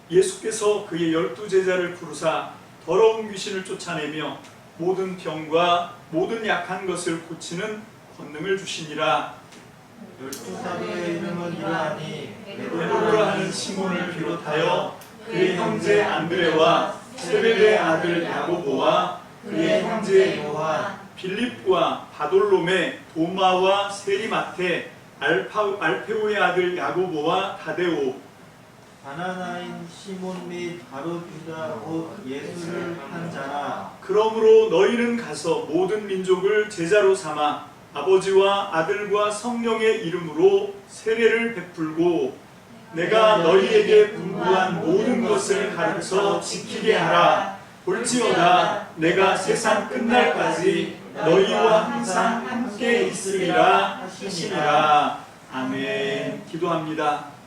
예수께서 그의 12제자를 부르사 더러운 귀신을 쫓아내며 모든 병과 모든 약한 것을 고치는 권능을 주시니라. 12사도의 이름은 이러하니 베드로라 하는 시몬을 비롯하여 그의 형제 안드레와 세베대의 아들 야고보와 그의 형제 요한, 빌립과 바돌로메, 도마와 세리마테, 알페오의 아들 야고보와 다데오, 가나나인 시몬 및 바로 유다 곧 예수를 한 자라. 그러므로 너희는 가서 모든 민족을 제자로 삼아 아버지와 아들과 성령의 이름으로 세례를 베풀고 내가 너희에게 분부한 모든 것을 가르쳐 지키게 하라. 볼지어다 내가 세상 끝날까지 너희와 항상 함께 있으리라 하시니라. 아멘. 기도합니다.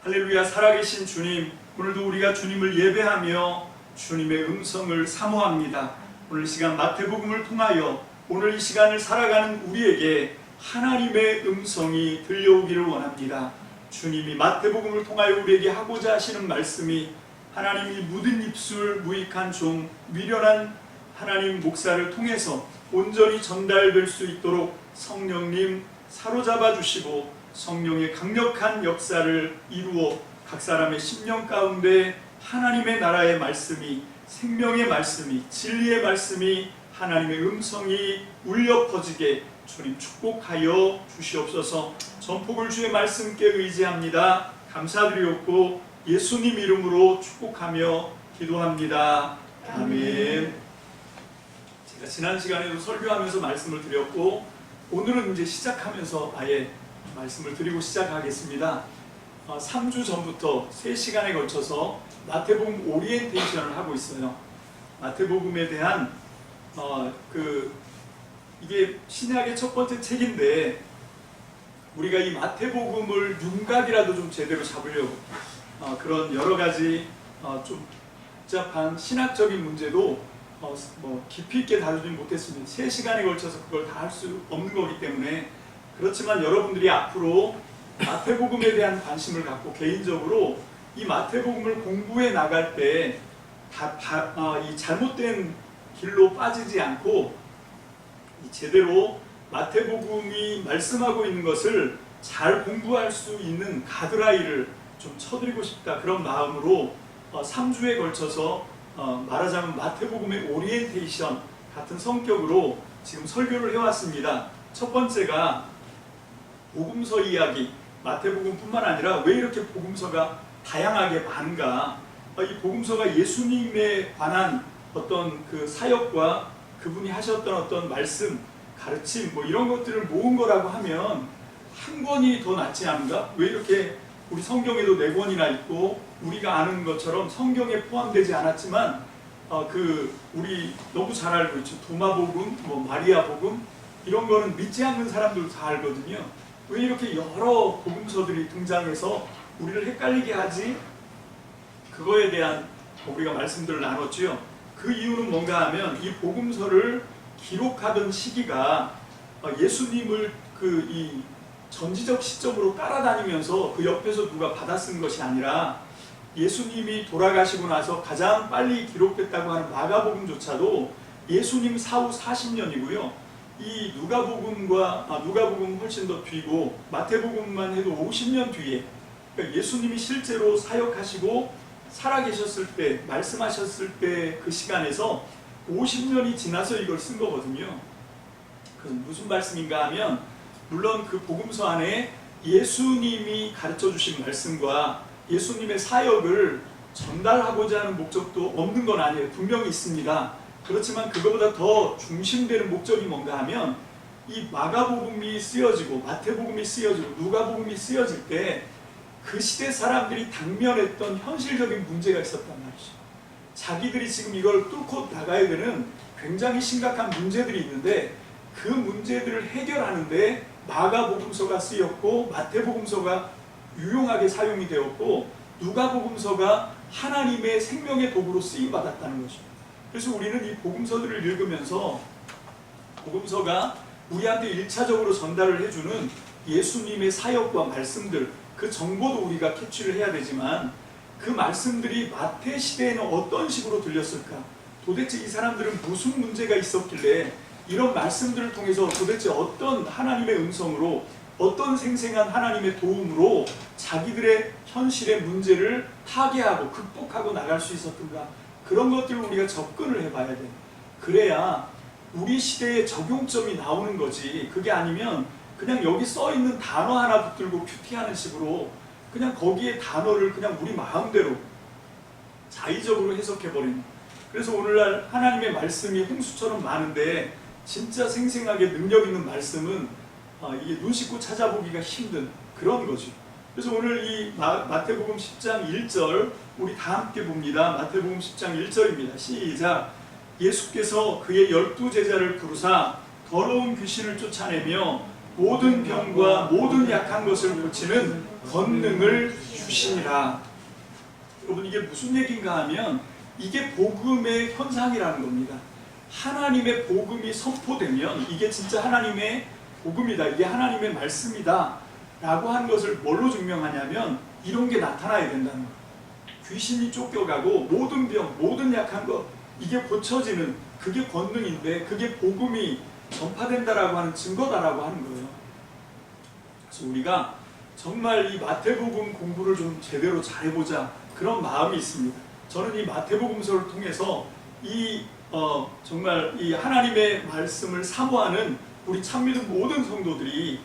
할렐루야. 살아계신 주님, 오늘도 우리가 주님을 예배하며 주님의 음성을 사모합니다. 오늘 시간 마태복음을 통하여 오늘 이 시간을 살아가는 우리에게 하나님의 음성이 들려오기를 원합니다. 주님이 마태복음을 통하여 우리에게 하고자 하시는 말씀이 하나님이 묻은 입술 무익한 종 미련한 하나님 목사를 통해서 온전히 전달될 수 있도록 성령님 사로잡아 주시고 성령의 강력한 역사를 이루어 각 사람의 심령 가운데 하나님의 나라의 말씀이, 생명의 말씀이, 진리의 말씀이, 하나님의 음성이 울려 퍼지게 주님 축복하여 주시옵소서. 전폭을 주의 말씀께 의지합니다. 감사드리옵고 예수님 이름으로 축복하며 기도합니다. 아멘. 제가 지난 시간에도 설교하면서 말씀을 드렸고 오늘은 이제 시작하면서 아예 말씀을 드리고 시작하겠습니다. 3주 전부터 3시간에 걸쳐서 마태복음 오리엔테이션을 하고 있어요. 마태복음에 대한 이게 신약의 첫 번째 책인데 우리가 이 마태복음을 윤곽이라도 좀 제대로 잡으려고 그런 여러 가지 좀 복잡한 신학적인 문제도 깊이 있게 다루지 못했습니다. 3시간에 걸쳐서 그걸 다 할 수 없는 거기 때문에. 그렇지만 여러분들이 앞으로 마태복음에 대한 관심을 갖고 개인적으로 이 마태복음을 공부해 나갈 때 이 잘못된 길로 빠지지 않고 제대로 마태복음이 말씀하고 있는 것을 잘 공부할 수 있는 가드라인을 좀 쳐드리고 싶다, 그런 마음으로 3주에 걸쳐서 말하자면 마태복음의 오리엔테이션 같은 성격으로 지금 설교를 해왔습니다. 첫 번째가 복음서 이야기, 마태복음뿐만 아니라 왜 이렇게 복음서가 다양하게 많은가, 이 복음서가 예수님에 관한 어떤 그 사역과 그분이 하셨던 어떤 말씀, 가르침 이런 것들을 모은 거라고 하면 한 권이 더 낫지 않은가? 왜 이렇게 우리 성경에도 4권이나 있고 우리가 아는 것처럼 성경에 포함되지 않았지만 우리 너무 잘 알고 있죠. 도마복음, 마리아복음 이런 거는 믿지 않는 사람들도 다 알거든요. 왜 이렇게 여러 복음서들이 등장해서 우리를 헷갈리게 하지? 그거에 대한 우리가 말씀들을 나눴죠. 그 이유는 뭔가 하면 이 복음서를 기록하던 시기가 예수님을 이 전지적 시점으로 따라다니면서 그 옆에서 누가 받아 쓴 것이 아니라 예수님이 돌아가시고 나서 가장 빨리 기록됐다고 하는 마가복음조차도 예수님 사후 40년이고요. 이 누가복음 훨씬 더 뒤고 마태복음만 해도 50년 뒤에, 그러니까 예수님이 실제로 사역하시고 살아계셨을 때, 말씀하셨을 때 그 시간에서 50년이 지나서 이걸 쓴 거거든요. 그건 무슨 말씀인가 하면 물론 그 복음서 안에 예수님이 가르쳐 주신 말씀과 예수님의 사역을 전달하고자 하는 목적도 없는 건 아니에요. 분명히 있습니다. 그렇지만 그거보다 더 중심되는 목적이 뭔가 하면 이 마가복음이 쓰여지고 마태복음이 쓰여지고 누가복음이 쓰여질 때 그 시대 사람들이 당면했던 현실적인 문제가 있었단 말이죠. 자기들이 지금 이걸 뚫고 나가야 되는 굉장히 심각한 문제들이 있는데 그 문제들을 해결하는데 마가복음서가 쓰였고 마태복음서가 유용하게 사용이 되었고 누가복음서가 하나님의 생명의 도구로 쓰임받았다는 거죠. 그래서 우리는 이 복음서들을 읽으면서 복음서가 우리한테 1차적으로 전달을 해주는 예수님의 사역과 말씀들, 그 정보도 우리가 캐치를 해야 되지만 그 말씀들이 마태 시대에는 어떤 식으로 들렸을까? 도대체 이 사람들은 무슨 문제가 있었길래 이런 말씀들을 통해서 도대체 어떤 하나님의 음성으로, 어떤 생생한 하나님의 도움으로 자기들의 현실의 문제를 타개하고 극복하고 나갈 수 있었던가? 그런 것들을 우리가 접근을 해봐야 돼. 그래야 우리 시대에 적용점이 나오는 거지. 그게 아니면 그냥 여기 써있는 단어 하나 붙들고 큐티하는 식으로 그냥 거기에 단어를 그냥 우리 마음대로 자의적으로 해석해버리는. 그래서 오늘날 하나님의 말씀이 홍수처럼 많은데 진짜 생생하게 능력 있는 말씀은 이게 눈 씻고 찾아보기가 힘든 그런 거죠. 그래서 오늘 이 마태복음 10장 1절 우리 다 함께 봅니다. 마태복음 10장 1절입니다. 시작. 예수께서 그의 12제자를 부르사 더러운 귀신을 쫓아내며 모든 병과 모든 약한 것을 고치는 권능을 주시니라. 여러분, 이게 무슨 얘기인가 하면 이게 복음의 현상이라는 겁니다. 하나님의 복음이 선포되면 이게 진짜 하나님의 복음이다, 이게 하나님의 말씀이다 라고 하는 것을 뭘로 증명하냐면 이런 게 나타나야 된다는 거예요. 귀신이 쫓겨가고 모든 병, 모든 약한 것, 이게 고쳐지는, 그게 권능인데 그게 복음이 전파된다라고 하는 증거다라고 하는 거예요. 그래서 우리가 정말 이 마태복음 공부를 좀 제대로 잘해보자 그런 마음이 있습니다. 저는 이 마태복음서를 통해서 정말 이 하나님의 말씀을 사모하는 우리 참믿음 모든 성도들이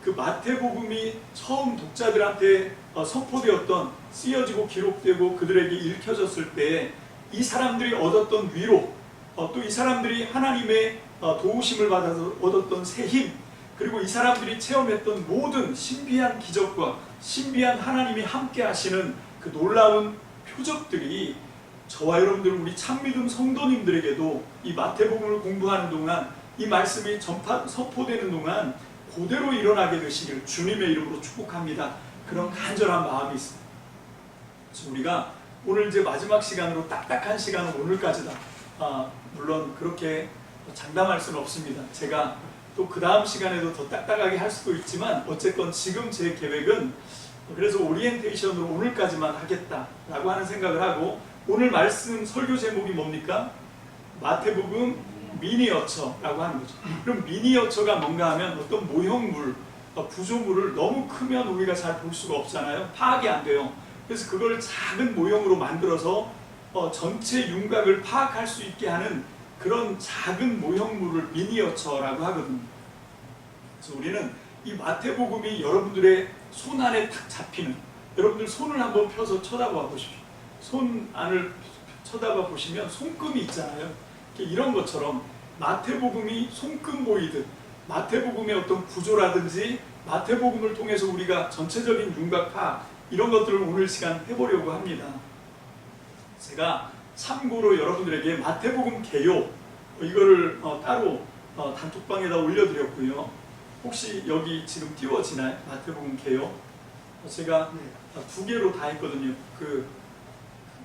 그 마태복음이 처음 독자들한테 선포되었던, 쓰여지고 기록되고 그들에게 읽혀졌을 때 이 사람들이 얻었던 위로, 또 이 사람들이 하나님의 도우심을 받아서 얻었던 새 힘, 그리고 이 사람들이 체험했던 모든 신비한 기적과 신비한 하나님이 함께 하시는 그 놀라운 표적들이 저와 여러분들, 우리 참믿음 성도님들에게도 이 마태복음을 공부하는 동안, 이 말씀이 선포되는 동안 그대로 일어나게 되시기를 주님의 이름으로 축복합니다. 그런 간절한 마음이 있습니다. 그래서 우리가 오늘 이제 마지막 시간으로, 딱딱한 시간은 오늘까지다. 물론 그렇게 장담할 수는 없습니다. 제가 또 그 다음 시간에도 더 딱딱하게 할 수도 있지만 어쨌건 지금 제 계획은 그래서 오리엔테이션으로 오늘까지만 하겠다라고 하는 생각을 하고, 오늘 말씀 설교 제목이 뭡니까? 마태복음 미니어처라고 하는 거죠. 그럼 미니어처가 뭔가 하면 어떤 모형물, 구조물을 너무 크면 우리가 잘 볼 수가 없잖아요. 파악이 안 돼요. 그래서 그걸 작은 모형으로 만들어서 전체 윤곽을 파악할 수 있게 하는 그런 작은 모형물을 미니어처라고 하거든요. 그래서 우리는 이 마태복음이 여러분들의 손 안에 탁 잡히는, 여러분들 손을 한번 펴서 쳐다봐 보십시오. 손 안을 쳐다봐 보시면 손금이 있잖아요. 이런 것처럼 마태복음이 손금 보이듯 마태복음의 어떤 구조라든지 마태복음을 통해서 우리가 전체적인 윤곽 파악, 이런 것들을 오늘 시간 해보려고 합니다. 제가 참고로 여러분들에게 마태복음 개요, 이거를 따로 단톡방에다 올려드렸고요. 혹시 여기 지금 띄워지나요? 마태복음 개요? 제가 2개로 다 했거든요.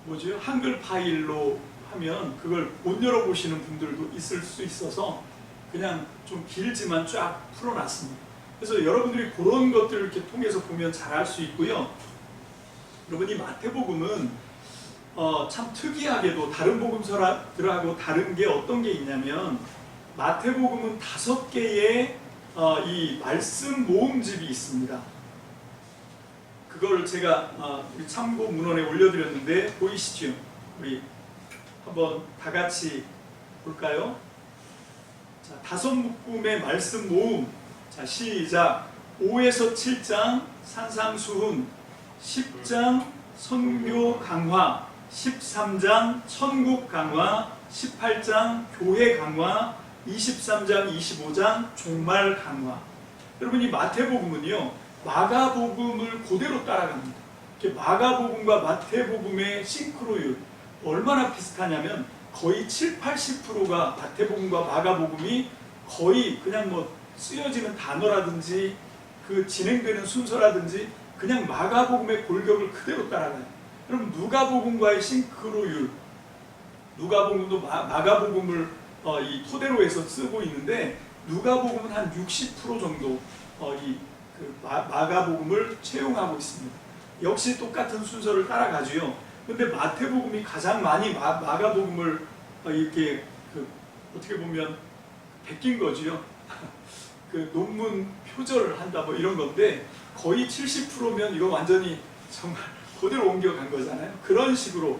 뭐죠? 한글 파일로 하면 그걸 못 열어보시는 분들도 있을 수 있어서 그냥 좀 길지만 쫙 풀어놨습니다. 그래서 여러분들이 그런 것들을 이렇게 통해서 보면 잘 알 수 있고요. 여러분, 이 마태복음은 참 특이하게도 다른 복음서들하고 다른 게 어떤 게 있냐면, 마태복음은 5개의 이 말씀 모음집이 있습니다. 그걸 제가 우리 참고 문헌에 올려드렸는데 보이시죠? 우리 한번 다 같이 볼까요? 자, 5묶음의 말씀 모음. 자, 시작. 5에서 7장 산상수훈, 10장 선교 강화, 13장 천국 강화, 18장 교회 강화, 23장 25장 종말 강화. 여러분, 이 마태복음은요 마가복음을 그대로 따라갑니다. 마가복음과 마태복음의 싱크로율 얼마나 비슷하냐면 거의 70~80%가 마태복음과 마가복음이 거의 그냥 뭐 쓰여지는 단어라든지 그 진행되는 순서라든지 그냥 마가복음의 골격을 그대로 따라가요. 그럼 누가복음과의 싱크로율, 누가복음도 마가복음을 이 토대로 해서 쓰고 있는데 누가복음은 한 60% 정도 마가복음을 채용하고 있습니다. 역시 똑같은 순서를 따라가지요. 근데 마태복음이 가장 많이 마가복음을 이렇게 어떻게 보면 베낀 거지요. 그 논문 표절을 한다 뭐 이런 건데 거의 70%면 이거 완전히 정말 그대로 옮겨간 거잖아요. 그런 식으로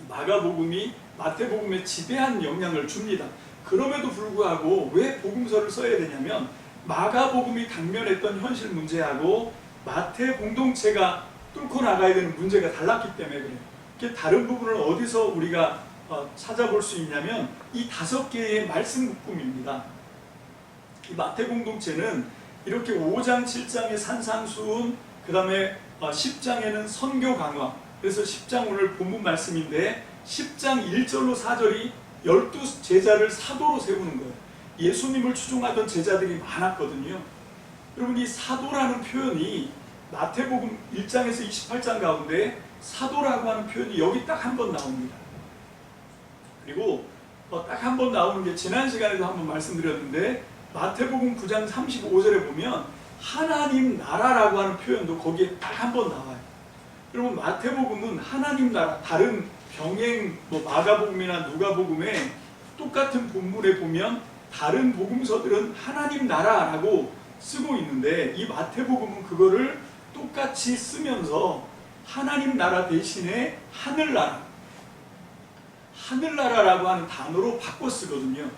마가복음이 마태복음에 지대한 영향을 줍니다. 그럼에도 불구하고 왜 복음서를 써야 되냐면 마가복음이 당면했던 현실 문제하고 마태 공동체가 뚫고 나가야 되는 문제가 달랐기 때문에 그래요. 다른 부분을 어디서 우리가 찾아볼 수 있냐면 이 5개의 말씀 묶음입니다. 이 마태 공동체는 이렇게 5장, 7장의 산상수훈, 그 다음에 10장에는 선교 강화. 그래서 10장 오늘 본문 말씀인데 10장 1절로 4절이 12 제자를 사도로 세우는 거예요. 예수님을 추종하던 제자들이 많았거든요. 여러분 이 사도라는 표현이 마태복음 1장에서 28장 가운데 사도라고 하는 표현이 여기 딱 한 번 나옵니다. 그리고 딱 한 번 나오는 게 지난 시간에도 한번 말씀드렸는데 마태복음 9장 35절에 보면 하나님 나라라고 하는 표현도 거기에 딱 한 번 나와요. 여러분 마태복음은 하나님 나라, 다른 병행 마가복음이나 누가복음에 똑같은 본문에 보면 다른 복음서들은 하나님 나라라고 쓰고 있는데 이 마태복음은 그거를 똑같이 쓰면서 하나님 나라 대신에 하늘나라, 하늘나라라고 하는 단어로 바꿔 쓰거든요.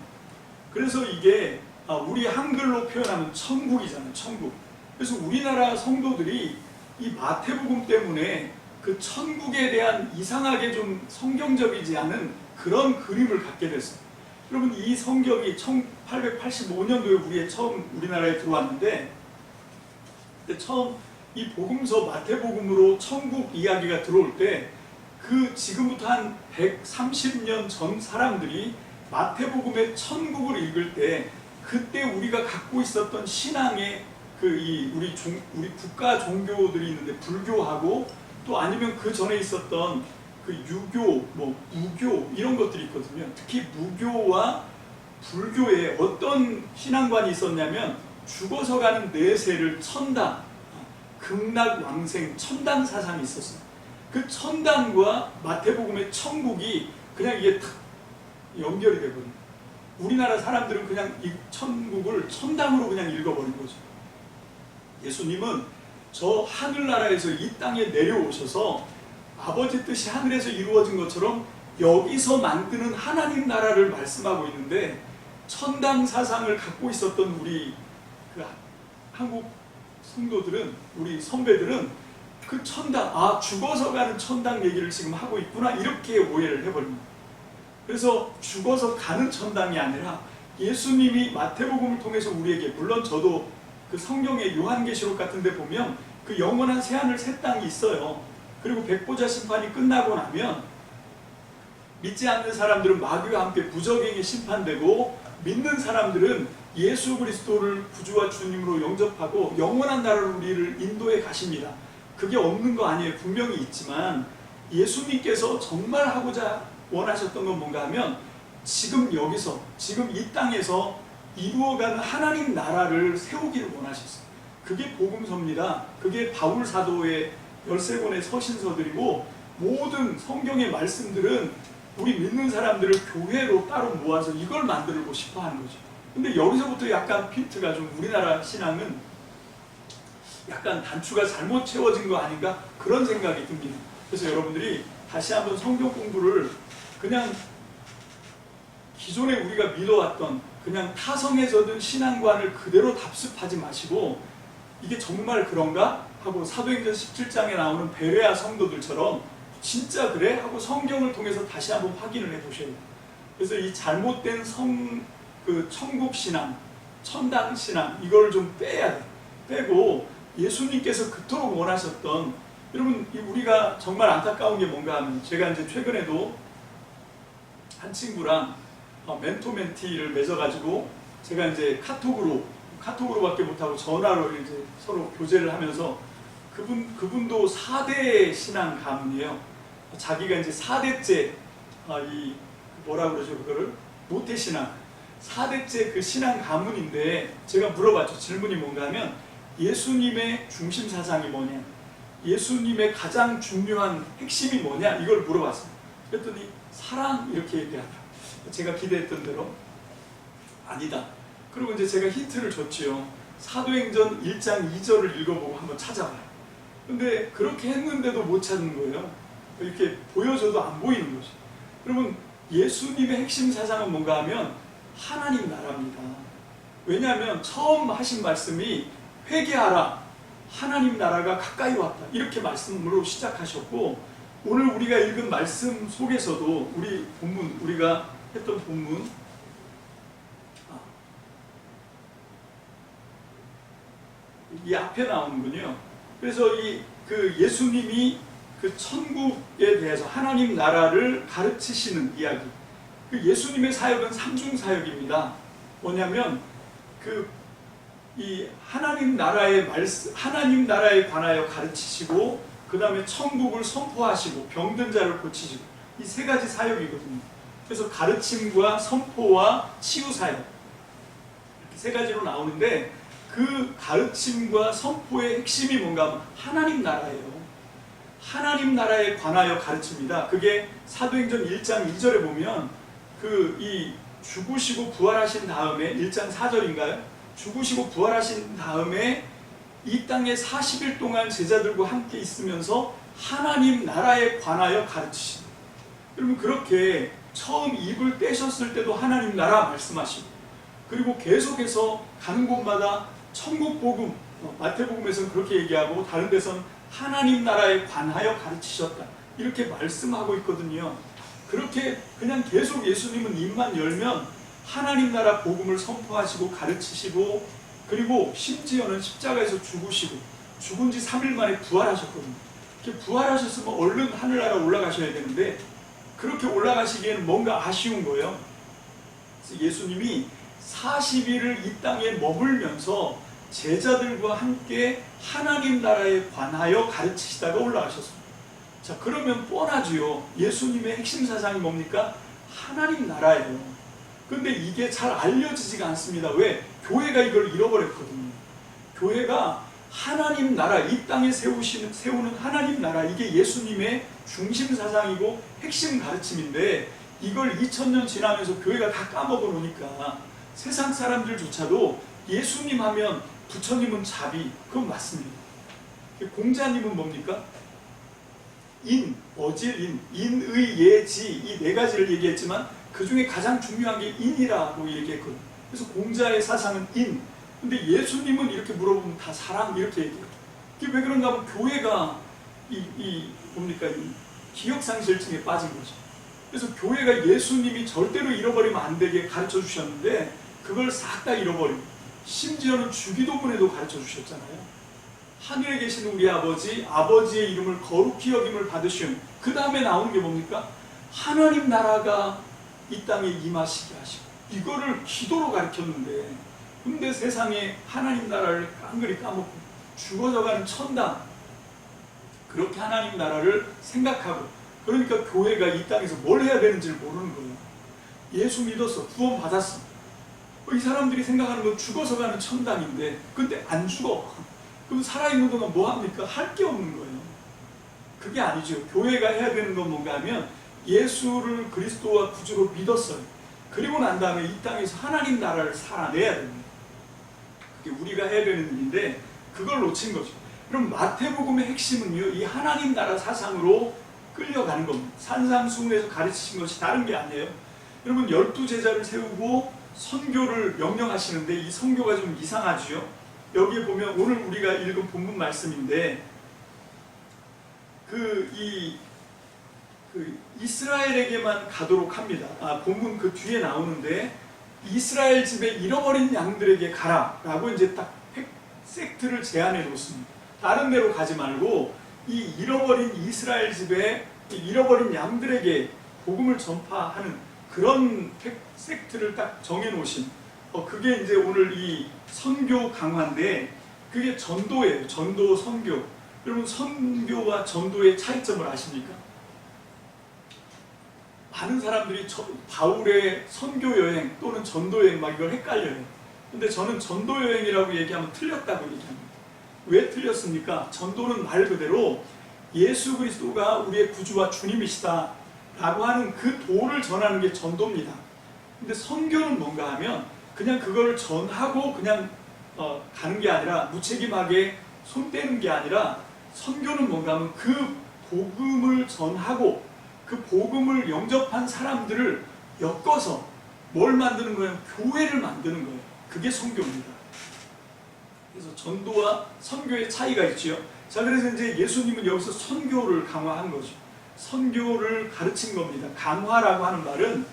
그래서 이게 우리 한글로 표현하면 천국이잖아요. 천국. 그래서 우리나라 성도들이 이 마태복음 때문에 그 천국에 대한 이상하게 좀 성경적이지 않은 그런 그림을 갖게 됐어요. 여러분 이 성경이 1885년도에 처음 우리나라에 들어왔는데 그때 처음 이 복음서 마태복음으로 천국 이야기가 들어올 때 그 지금부터 한 130년 전 사람들이 마태복음의 천국을 읽을 때 그때 우리가 갖고 있었던 신앙의 우리 국가 종교들이 있는데 불교하고 또 아니면 그 전에 있었던 그 유교, 무교 이런 것들이 있거든요. 특히 무교와 불교에 어떤 신앙관이 있었냐면 죽어서 가는 내세를 천당, 극락왕생, 천당 사상이 있었어요. 그 천당과 마태복음의 천국이 그냥 이게 탁 연결이 되거든요. 우리나라 사람들은 그냥 이 천국을 천당으로 그냥 읽어버린 거죠. 예수님은 저 하늘나라에서 이 땅에 내려오셔서 아버지 뜻이 하늘에서 이루어진 것처럼 여기서 만드는 하나님 나라를 말씀하고 있는데 천당 사상을 갖고 있었던 우리 한국 성도들은, 우리 선배들은 그 천당, 죽어서 가는 천당 얘기를 지금 하고 있구나 이렇게 오해를 해버립니다. 그래서 죽어서 가는 천당이 아니라 예수님이 마태복음을 통해서 우리에게, 물론 저도 그 성경의 요한계시록 같은 데 보면 그 영원한 새하늘 새 땅이 있어요. 그리고 백보자 심판이 끝나고 나면 믿지 않는 사람들은 마귀와 함께 부적에게 심판되고 믿는 사람들은 예수 그리스도를 구주와 주님으로 영접하고 영원한 나라로 우리를 인도해 가십니다. 그게 없는 거 아니에요. 분명히 있지만 예수님께서 정말 하고자 원하셨던 건 뭔가 하면 지금 여기서, 지금 이 땅에서 이루어가는 하나님 나라를 세우기를 원하셨어요. 그게 복음서입니다. 그게 바울 사도의 13권의 서신서들이고 모든 성경의 말씀들은 우리 믿는 사람들을 교회로 따로 모아서 이걸 만들고 싶어 하는 거죠. 근데 여기서부터 약간 핀트가 좀 우리나라 신앙은 약간 단추가 잘못 채워진 거 아닌가 그런 생각이 듭니다. 그래서 여러분들이 다시 한번 성경 공부를 그냥 기존에 우리가 믿어왔던 그냥 타성에서든 신앙관을 그대로 답습하지 마시고 이게 정말 그런가? 하고 사도행전 17장에 나오는 베레아 성도들처럼 진짜 그래? 하고 성경을 통해서 다시 한번 확인을 해보셔야 돼요. 그래서 이 잘못된 천국 신앙, 천당 신앙 이걸 좀 빼야 돼. 빼고 예수님께서 그토록 원하셨던, 여러분 우리가 정말 안타까운 게 뭔가 하면 제가 이제 최근에도 한 친구랑 멘토 멘티를 맺어가지고 제가 이제 카톡으로밖에 못하고 전화로 이제 서로 교제를 하면서 그분도 4대 신앙 가문이에요. 자기가 이제 4대째 이 뭐라 그러죠 그거를 모태 신앙 4대째 그 신앙 가문인데 제가 물어봤죠. 질문이 뭔가 하면 예수님의 중심 사상이 뭐냐, 예수님의 가장 중요한 핵심이 뭐냐 이걸 물어봤어요. 그랬더니 사랑 이렇게 얘기하더라고요. 제가 기대했던 대로 아니다. 그리고 이제 제가 힌트를 줬지요. 사도행전 1장 2절을 읽어보고 한번 찾아봐요. 근데 그렇게 했는데도 못 찾는 거예요. 이렇게 보여줘도 안 보이는 거죠. 여러분, 예수님의 핵심 사상은 뭔가 하면 하나님 나라입니다. 왜냐하면 처음 하신 말씀이 회개하라, 하나님 나라가 가까이 왔다, 이렇게 말씀으로 시작하셨고, 오늘 우리가 읽은 말씀 속에서도 우리 본문, 우리가 했던 본문, 이 앞에 나오는군요. 그래서 그 예수님이 그 천국에 대해서 하나님 나라를 가르치시는 이야기. 그 예수님의 사역은 삼중 사역입니다. 뭐냐면 이 하나님 나라의 말씀, 하나님 나라에 관하여 가르치시고, 그 다음에 천국을 선포하시고 병든 자를 고치시고, 이 세 가지 사역이거든요. 그래서 가르침과 선포와 치유 사역, 이렇게 세 가지로 나오는데, 그 가르침과 선포의 핵심이 뭔가 하면 하나님 나라예요. 하나님 나라에 관하여 가르칩니다. 그게 사도행전 1장 2절에 보면 이 죽으시고 부활하신 다음에 1장 4절인가요? 죽으시고 부활하신 다음에 이 땅에 40일 동안 제자들과 함께 있으면서 하나님 나라에 관하여 가르치십니다. 여러분, 그렇게 처음 입을 떼셨을 때도 하나님 나라 말씀하시고, 그리고 계속해서 가는 곳마다 천국 복음, 마태복음에서는 그렇게 얘기하고 다른 데서는 하나님 나라에 관하여 가르치셨다, 이렇게 말씀하고 있거든요. 그렇게 그냥 계속 예수님은 입만 열면 하나님 나라 복음을 선포하시고 가르치시고, 그리고 심지어는 십자가에서 죽으시고 죽은 지 3일 만에 부활하셨거든요. 이렇게 부활하셨으면 얼른 하늘나라 올라가셔야 되는데 그렇게 올라가시기에는 뭔가 아쉬운 거예요. 그래서 예수님이 40일을 이 땅에 머물면서 제자들과 함께 하나님 나라에 관하여 가르치시다가 올라가셨습니다. 자, 그러면 뻔하지요. 예수님의 핵심 사상이 뭡니까? 하나님 나라예요. 근데 이게 잘 알려지지가 않습니다. 왜? 교회가 이걸 잃어버렸거든요. 교회가 하나님 나라, 이 땅에 세우는 하나님 나라, 이게 예수님의 중심 사상이고 핵심 가르침인데, 이걸 2000년 지나면서 교회가 다 까먹어 놓으니까 세상 사람들조차도 예수님 하면 부처님은 자비, 그건 맞습니다. 공자님은 뭡니까? 인, 어질, 인의, 예지, 이 네 가지를 얘기했지만 그 중에 가장 중요한 게 인이라고 얘기했거든요. 그래서 공자의 사상은 인. 근데 예수님은 이렇게 물어보면 다 사랑, 이렇게 얘기해요. 이게 왜 그런가 하면 교회가 뭡니까? 이 기억상실증에 빠진 거죠. 그래서 교회가 예수님이 절대로 잃어버리면 안 되게 가르쳐 주셨는데 그걸 싹 다 잃어버리고, 심지어는 주기도문에도 가르쳐 주셨잖아요. 하늘에 계신 우리 아버지, 아버지의 이름을 거룩히 여김을 받으시온, 그 다음에 나오는 게 뭡니까? 하나님 나라가 이 땅에 임하시게 하시고, 이거를 기도로 가르쳤는데, 근데 세상에 하나님 나라를 깡그리 까먹고 죽어져가는 천당, 그렇게 하나님 나라를 생각하고, 그러니까 교회가 이 땅에서 뭘 해야 되는지를 모르는 거예요. 예수 믿었어, 구원 받았어. 이 사람들이 생각하는 건 죽어서 가는 천당인데, 근데 안 죽어. 그럼 살아있는 동안 뭐 합니까? 할 게 없는 거예요. 그게 아니죠. 교회가 해야 되는 건 뭔가 하면 예수를 그리스도와 구주로 믿었어요. 그리고 난 다음에 이 땅에서 하나님 나라를 살아내야 됩니다. 그게 우리가 해야 되는 일인데 그걸 놓친 거죠. 그럼 마태복음의 핵심은요, 이 하나님 나라 사상으로 끌려가는 겁니다. 산상수훈에서 가르치신 것이 다른 게 아니에요. 여러분, 12제자를 세우고 선교를 명령하시는데 이 선교가 좀 이상하죠. 여기에 보면 오늘 우리가 읽은 본문 말씀인데, 이스라엘에게만 가도록 합니다. 본문 그 뒤에 나오는데, 이스라엘 집에 잃어버린 양들에게 가라 라고 이제 딱 섹트를 제안해 놓습니다. 다른 데로 가지 말고 이 잃어버린 이스라엘 집에 잃어버린 양들에게 복음을 전파하는 그런 섹트를 딱 정해 놓으신, 그게 이제 오늘 이 선교 강화인데, 그게 전도예요. 전도, 선교. 여러분, 선교와 전도의 차이점을 아십니까? 많은 사람들이 바울의 선교 여행 또는 전도 여행 막 이걸 헷갈려요. 근데 저는 전도 여행이라고 얘기하면 틀렸다고 얘기합니다. 왜 틀렸습니까? 전도는 말 그대로 예수 그리스도가 우리의 구주와 주님이시다 라고 하는 그 도를 전하는 게 전도입니다. 근데 선교는 뭔가 하면 그냥 그걸 전하고 그냥 가는 게 아니라 무책임하게 손 떼는 게 아니라 선교는 뭔가 하면 그 복음을 전하고 그 복음을 영접한 사람들을 엮어서 뭘 만드는 거예요? 교회를 만드는 거예요. 그게 선교입니다. 그래서 전도와 선교의 차이가 있지요. 자, 그래서 이제 예수님은 여기서 선교를 강화한 거죠. 선교를 가르친 겁니다. 강화라고 하는 말은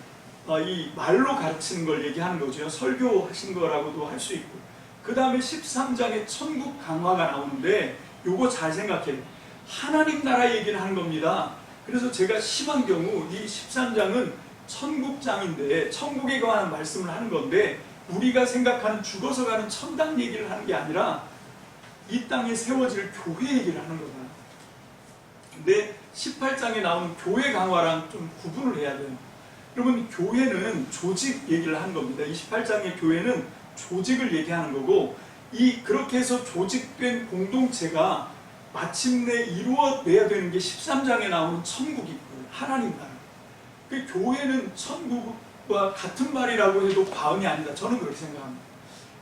이 말로 가르치는 걸 얘기하는 거죠. 설교하신 거라고도 할 수 있고. 그 다음에 13장에 천국 강화가 나오는데 요거 잘 생각해요. 하나님 나라 얘기를 하는 겁니다. 그래서 제가 심한 경우 이 13장은 천국장인데 천국에 관한 말씀을 하는 건데 우리가 생각하는 죽어서 가는 천당 얘기를 하는 게 아니라 이 땅에 세워질 교회 얘기를 하는 거다. 근데 18장에 나오는 교회 강화랑 좀 구분을 해야 돼요. 여러분, 교회는 조직 얘기를 하는 겁니다. 28장의 교회는 조직을 얘기하는 거고, 그렇게 해서 조직된 공동체가 마침내 이루어내야 되는 게 13장에 나오는 천국이 있고요. 하나님 나라. 그 교회는 천국과 같은 말이라고 해도 과언이 아니다. 저는 그렇게 생각합니다.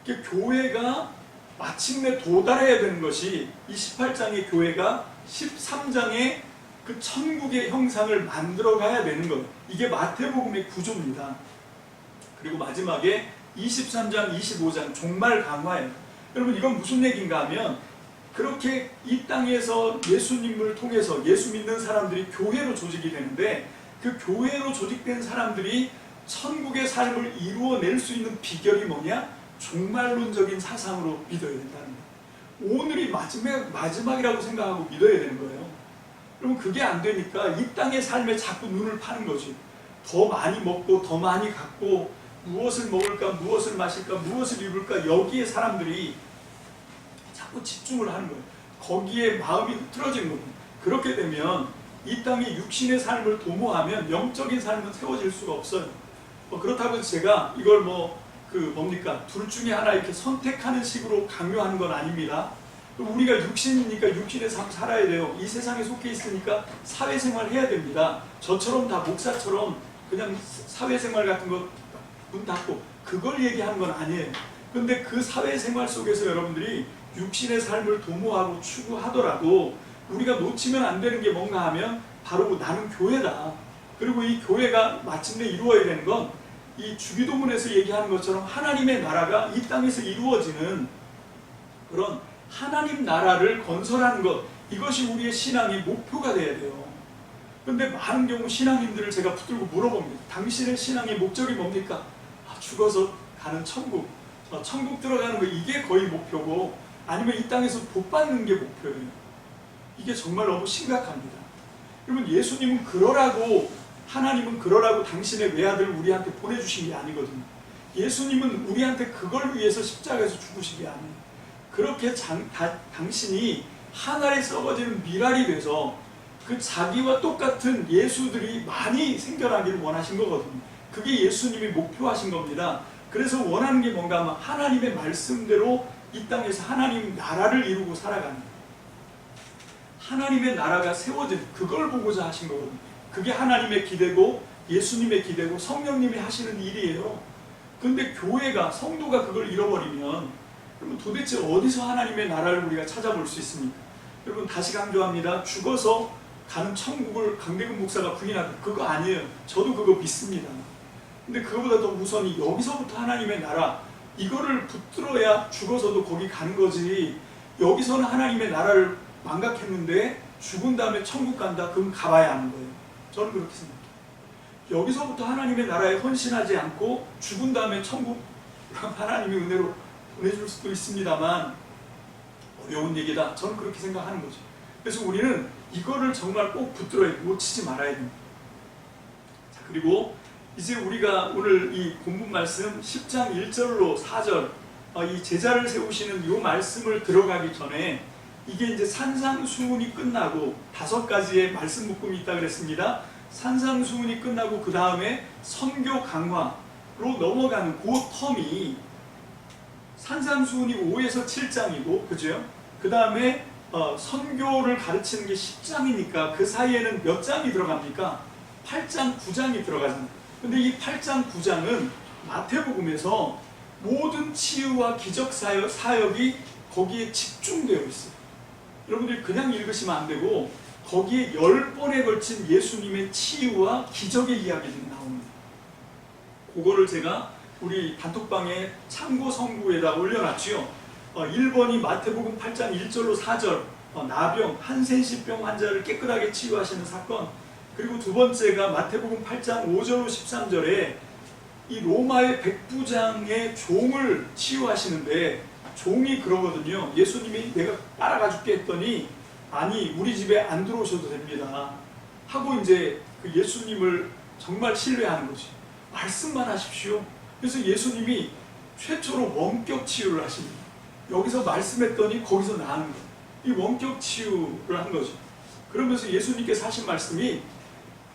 그 교회가 마침내 도달해야 되는 것이 이 18장의 교회가 13장의 그 천국의 형상을 만들어 가야 되는 것. 이게 마태복음의 구조입니다. 그리고 마지막에 23장, 25장 종말 강화예요. 여러분, 이건 무슨 얘기인가 하면 그렇게 이 땅에서 예수님을 통해서 예수 믿는 사람들이 교회로 조직이 되는데 그 교회로 조직된 사람들이 천국의 삶을 이루어낼 수 있는 비결이 뭐냐? 종말론적인 사상으로 믿어야 된다는 거예요. 오늘이 마지막이라고 생각하고 믿어야 되는 거예요. 그러면 그게 안 되니까 이 땅의 삶에 자꾸 눈을 파는 거지. 더 많이 먹고 더 많이 갖고 무엇을 먹을까, 무엇을 마실까, 무엇을 입을까, 여기에 사람들이 자꾸 집중을 하는 거예요. 거기에 마음이 흐트러지는 거예요. 그렇게 되면 이 땅에 육신의 삶을 도모하면 영적인 삶은 세워질 수가 없어요. 그렇다고 해서 제가 이걸 둘 중에 하나 이렇게 선택하는 식으로 강요하는 건 아닙니다. 우리가 육신이니까 육신의 삶 살아야 돼요. 이 세상에 속해 있으니까 사회생활 해야 됩니다. 저처럼 다 목사처럼 그냥 사회생활 같은 거 문 닫고 그걸 얘기하는 건 아니에요. 근데 그 사회생활 속에서 여러분들이 육신의 삶을 도모하고 추구하더라도 우리가 놓치면 안 되는 게 뭔가 하면 바로 나는 교회다. 그리고 이 교회가 마침내 이루어야 되는 건 이 주기도문에서 얘기하는 것처럼 하나님의 나라가 이 땅에서 이루어지는 그런 하나님 나라를 건설하는 것, 이것이 우리의 신앙의 목표가 돼야 돼요. 그런데 많은 경우 신앙인들을 제가 붙들고 물어봅니다. 당신의 신앙의 목적이 뭡니까? 죽어서 가는 천국, 천국 들어가는 거, 이게 거의 목표고, 아니면 이 땅에서 복 받는 게 목표예요. 이게 정말 너무 심각합니다. 여러분, 예수님은 그러라고, 하나님은 그러라고 당신의 외아들 우리한테 보내주신 게 아니거든요. 예수님은 우리한테 그걸 위해서 십자가에서 죽으신 게 아니에요. 그렇게 당신이 하늘에 썩어지는 미랄이 돼서 그 자기와 똑같은 예수들이 많이 생겨나기를 원하신 거거든요. 그게 예수님이 목표하신 겁니다. 그래서 원하는 게 뭔가 하면 하나님의 말씀대로 이 땅에서 하나님 나라를 이루고 살아가는, 하나님의 나라가 세워진, 그걸 보고자 하신 거거든요. 그게 하나님의 기대고 예수님의 기대고 성령님이 하시는 일이에요. 근데 교회가, 성도가 그걸 잃어버리면 여러분, 도대체 어디서 하나님의 나라를 우리가 찾아볼 수 있습니까? 여러분, 다시 강조합니다. 죽어서 가는 천국을 강대근 목사가 부인하고, 그거 아니에요. 저도 그거 믿습니다. 근데 그거보다 더 우선이 여기서부터 하나님의 나라, 이거를 붙들어야 죽어서도 거기 가는 거지. 여기서는 하나님의 나라를 망각했는데 죽은 다음에 천국 간다? 그럼 가봐야 하는 거예요. 저는 그렇게 생각해요. 여기서부터 하나님의 나라에 헌신하지 않고 죽은 다음에 천국 하나님의 은혜로 보내줄 수도 있습니다만 어려운 얘기다. 저는 그렇게 생각하는 거죠. 그래서 우리는 이거를 정말 꼭 붙들어야, 놓치지 말아야 됩니다. 자, 그리고 이제 우리가 오늘 이 본문 말씀 10장 1절로 4절 이 제자를 세우시는 이 말씀을 들어가기 전에 이게 이제 산상수훈이 끝나고 5가지의 말씀 묶음이 있다 그랬습니다. 산상수훈이 끝나고 그 다음에 선교 강화로 넘어가는 그 텀이 산상수훈이 5에서 7장이고, 그죠? 그 다음에 선교를 가르치는 게 10장이니까 그 사이에는 몇 장이 들어갑니까? 8장, 9장이 들어가잖아요. 근데 이 8장, 9장은 마태복음에서 모든 치유와 기적 사역이 거기에 집중되어 있어요. 여러분들이 그냥 읽으시면 안 되고 거기에 10번에 걸친 예수님의 치유와 기적의 이야기들이 나옵니다. 그거를 제가 우리 단톡방에 참고 성구에다 올려놨지요. 1번이 마태복음 8장 1절로 4절 나병, 한센시병 환자를 깨끗하게 치유하시는 사건, 그리고 두 번째가 마태복음 8장 5절로 13절에 이 로마의 백부장의 종을 치유하시는데 종이 그러거든요. 예수님이 내가 따라가 줄게 했더니 아니 우리 집에 안 들어오셔도 됩니다 하고 이제 그 예수님을 정말 신뢰하는 거지. 말씀만 하십시오. 그래서 예수님이 최초로 원격 치유를 하십니다. 여기서 말씀했더니 거기서 나는 거예요. 이 원격 치유를 한 거죠. 그러면서 예수님께서 하신 말씀이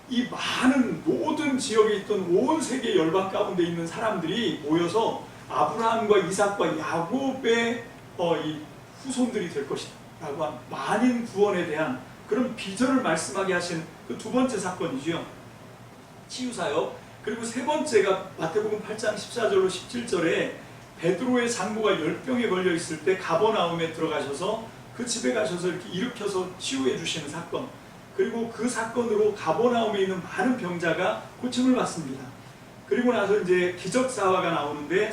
이 많은 모든 지역에 있던 온 세계 열방 가운데 있는 사람들이 모여서 아브라함과 이삭과 야곱의 이 후손들이 될 것이다 라고 한 만인 구원에 대한 그런 비전을 말씀하게 하신 그 두 번째 사건이죠. 치유사역. 그리고 세 번째가 마태복음 8장 14절로 17절에 베드로의 장모가 열병에 걸려 있을 때 가버나움에 들어가셔서 그 집에 가셔서 이렇게 일으켜서 치유해 주시는 사건. 그리고 그 사건으로 가버나움에 있는 많은 병자가 고침을 받습니다. 그리고 나서 이제 기적사화가 나오는데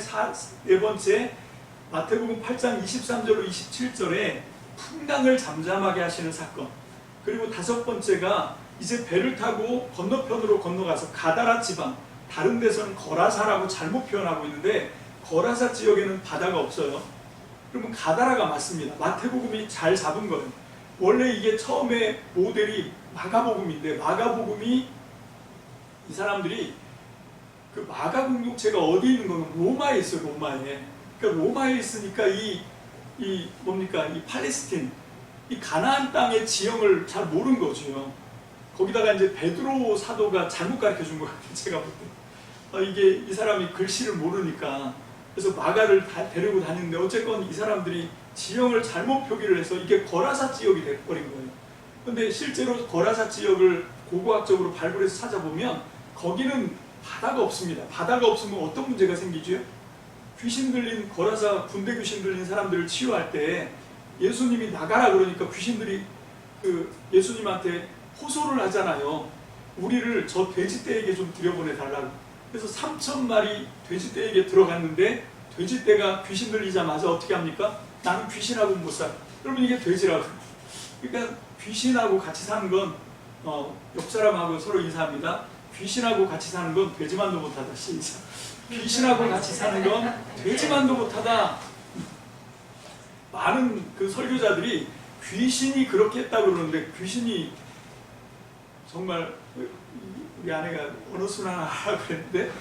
네 번째 마태복음 8장 23절로 27절에 풍랑을 잠잠하게 하시는 사건. 그리고 다섯 번째가 이제 배를 타고 건너편으로 건너가서 가다라 지방, 다른 데서는 거라사라고 잘못 표현하고 있는데 거라사 지역에는 바다가 없어요. 그러면 가다라가 맞습니다. 마태복음이 잘 잡은 거예요. 원래 이게 처음에 모델이 마가복음인데 마가복음이 이 사람들이 그 마가 공동체가 어디 있는 거는 로마에 있어요. 로마에. 그러니까 로마에 있으니까 이 뭡니까 이 팔레스틴 이 가나안 땅의 지형을 잘 모르는 거죠. 거기다가 이제 베드로 사도가 잘못 가르쳐 준 것 같아요. 제가 볼 때. 이게 이 사람이 글씨를 모르니까 그래서 마가를 데리고 다니는데 어쨌건 이 사람들이 지형을 잘못 표기를 해서 이게 거라사 지역이 돼버린 거예요. 근데 실제로 거라사 지역을 고고학적으로 발굴해서 찾아보면 거기는 바다가 없습니다. 바다가 없으면 어떤 문제가 생기죠? 귀신 들린 거라사 군대 귀신 들린 사람들을 치유할 때 예수님이 나가라 그러니까 귀신들이 그 예수님한테 호소를 하잖아요. 우리를 저 돼지떼에게 좀 들여보내달라고. 그래서 3,000마리 돼지떼에게 들어갔는데 돼지떼가 귀신 들리자마자 어떻게 합니까? 나는 귀신하고 못 살아. 여러분 이게 돼지라고. 그러니까 귀신하고 같이 사는 건 옆 사람하고 서로 인사합니다. 귀신하고 같이 사는 건 돼지만도 못하다. 시작. 귀신하고 같이 사는 건 돼지만도 못하다. 많은 그 설교자들이 귀신이 그렇게 했다고 그러는데 귀신이 정말 우리 아내가 어느 순환 하라고 그랬는데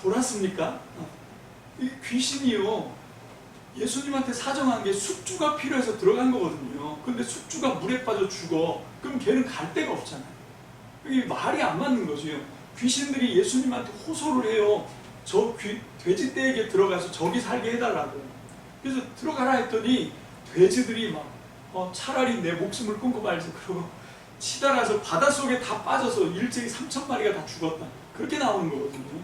돌았습니까? 이 귀신이요 예수님한테 사정한 게 숙주가 필요해서 들어간 거거든요. 근데 숙주가 물에 빠져 죽어. 그럼 걔는 갈 데가 없잖아요. 이게 말이 안 맞는 거죠. 귀신들이 예수님한테 호소를 해요. 저 돼지떼에게 들어가서 저기 살게 해달라고. 그래서 들어가라 했더니 돼지들이 막 차라리 내 목숨을 끊고 말지 그러고 치달아서 바닷속에 다 빠져서 일제히 3,000마리가 다 죽었다. 그렇게 나오는 거거든요.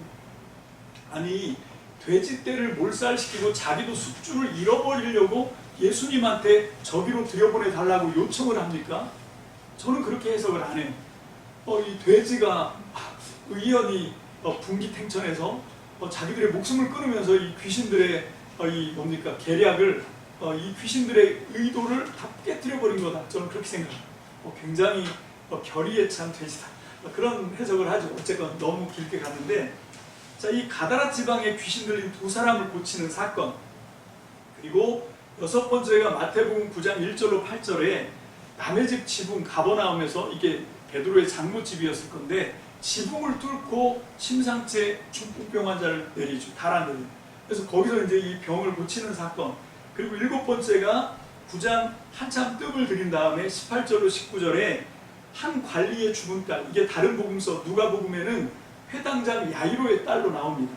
아니 돼지떼를 몰살시키고 자기도 숙주를 잃어버리려고 예수님한테 저기로 들여보내달라고 요청을 합니까? 저는 그렇게 해석을 안 해요. 이 돼지가 의연히 분기탱천해서 자기들의 목숨을 끊으면서 이 귀신들의 이 뭡니까 계략을 이 귀신들의 의도를 다 깨뜨려버린 거다. 저는 그렇게 생각합니다. 굉장히 결의에 찬 돼지다. 그런 해석을 하죠. 어쨌건 너무 길게 갔는데 자, 이 가다라 지방에 귀신 들린 두 사람을 고치는 사건. 그리고 여섯 번째가 마태복음 9장 1절로 8절에 남의 집 지붕 가버나움에서 이게 베드로의 장모집이었을 건데 지붕을 뚫고 심상치 중풍병 환자를 내리죠. 달아내리죠. 그래서 거기서 이제 이 병을 고치는 사건. 그리고 일곱 번째가 9장 한참 뜸을 들인 다음에 18절로 19절에 한 관리의 죽은 딸. 이게 다른 복음서 누가복음에는 회당장 야이로의 딸로 나옵니다.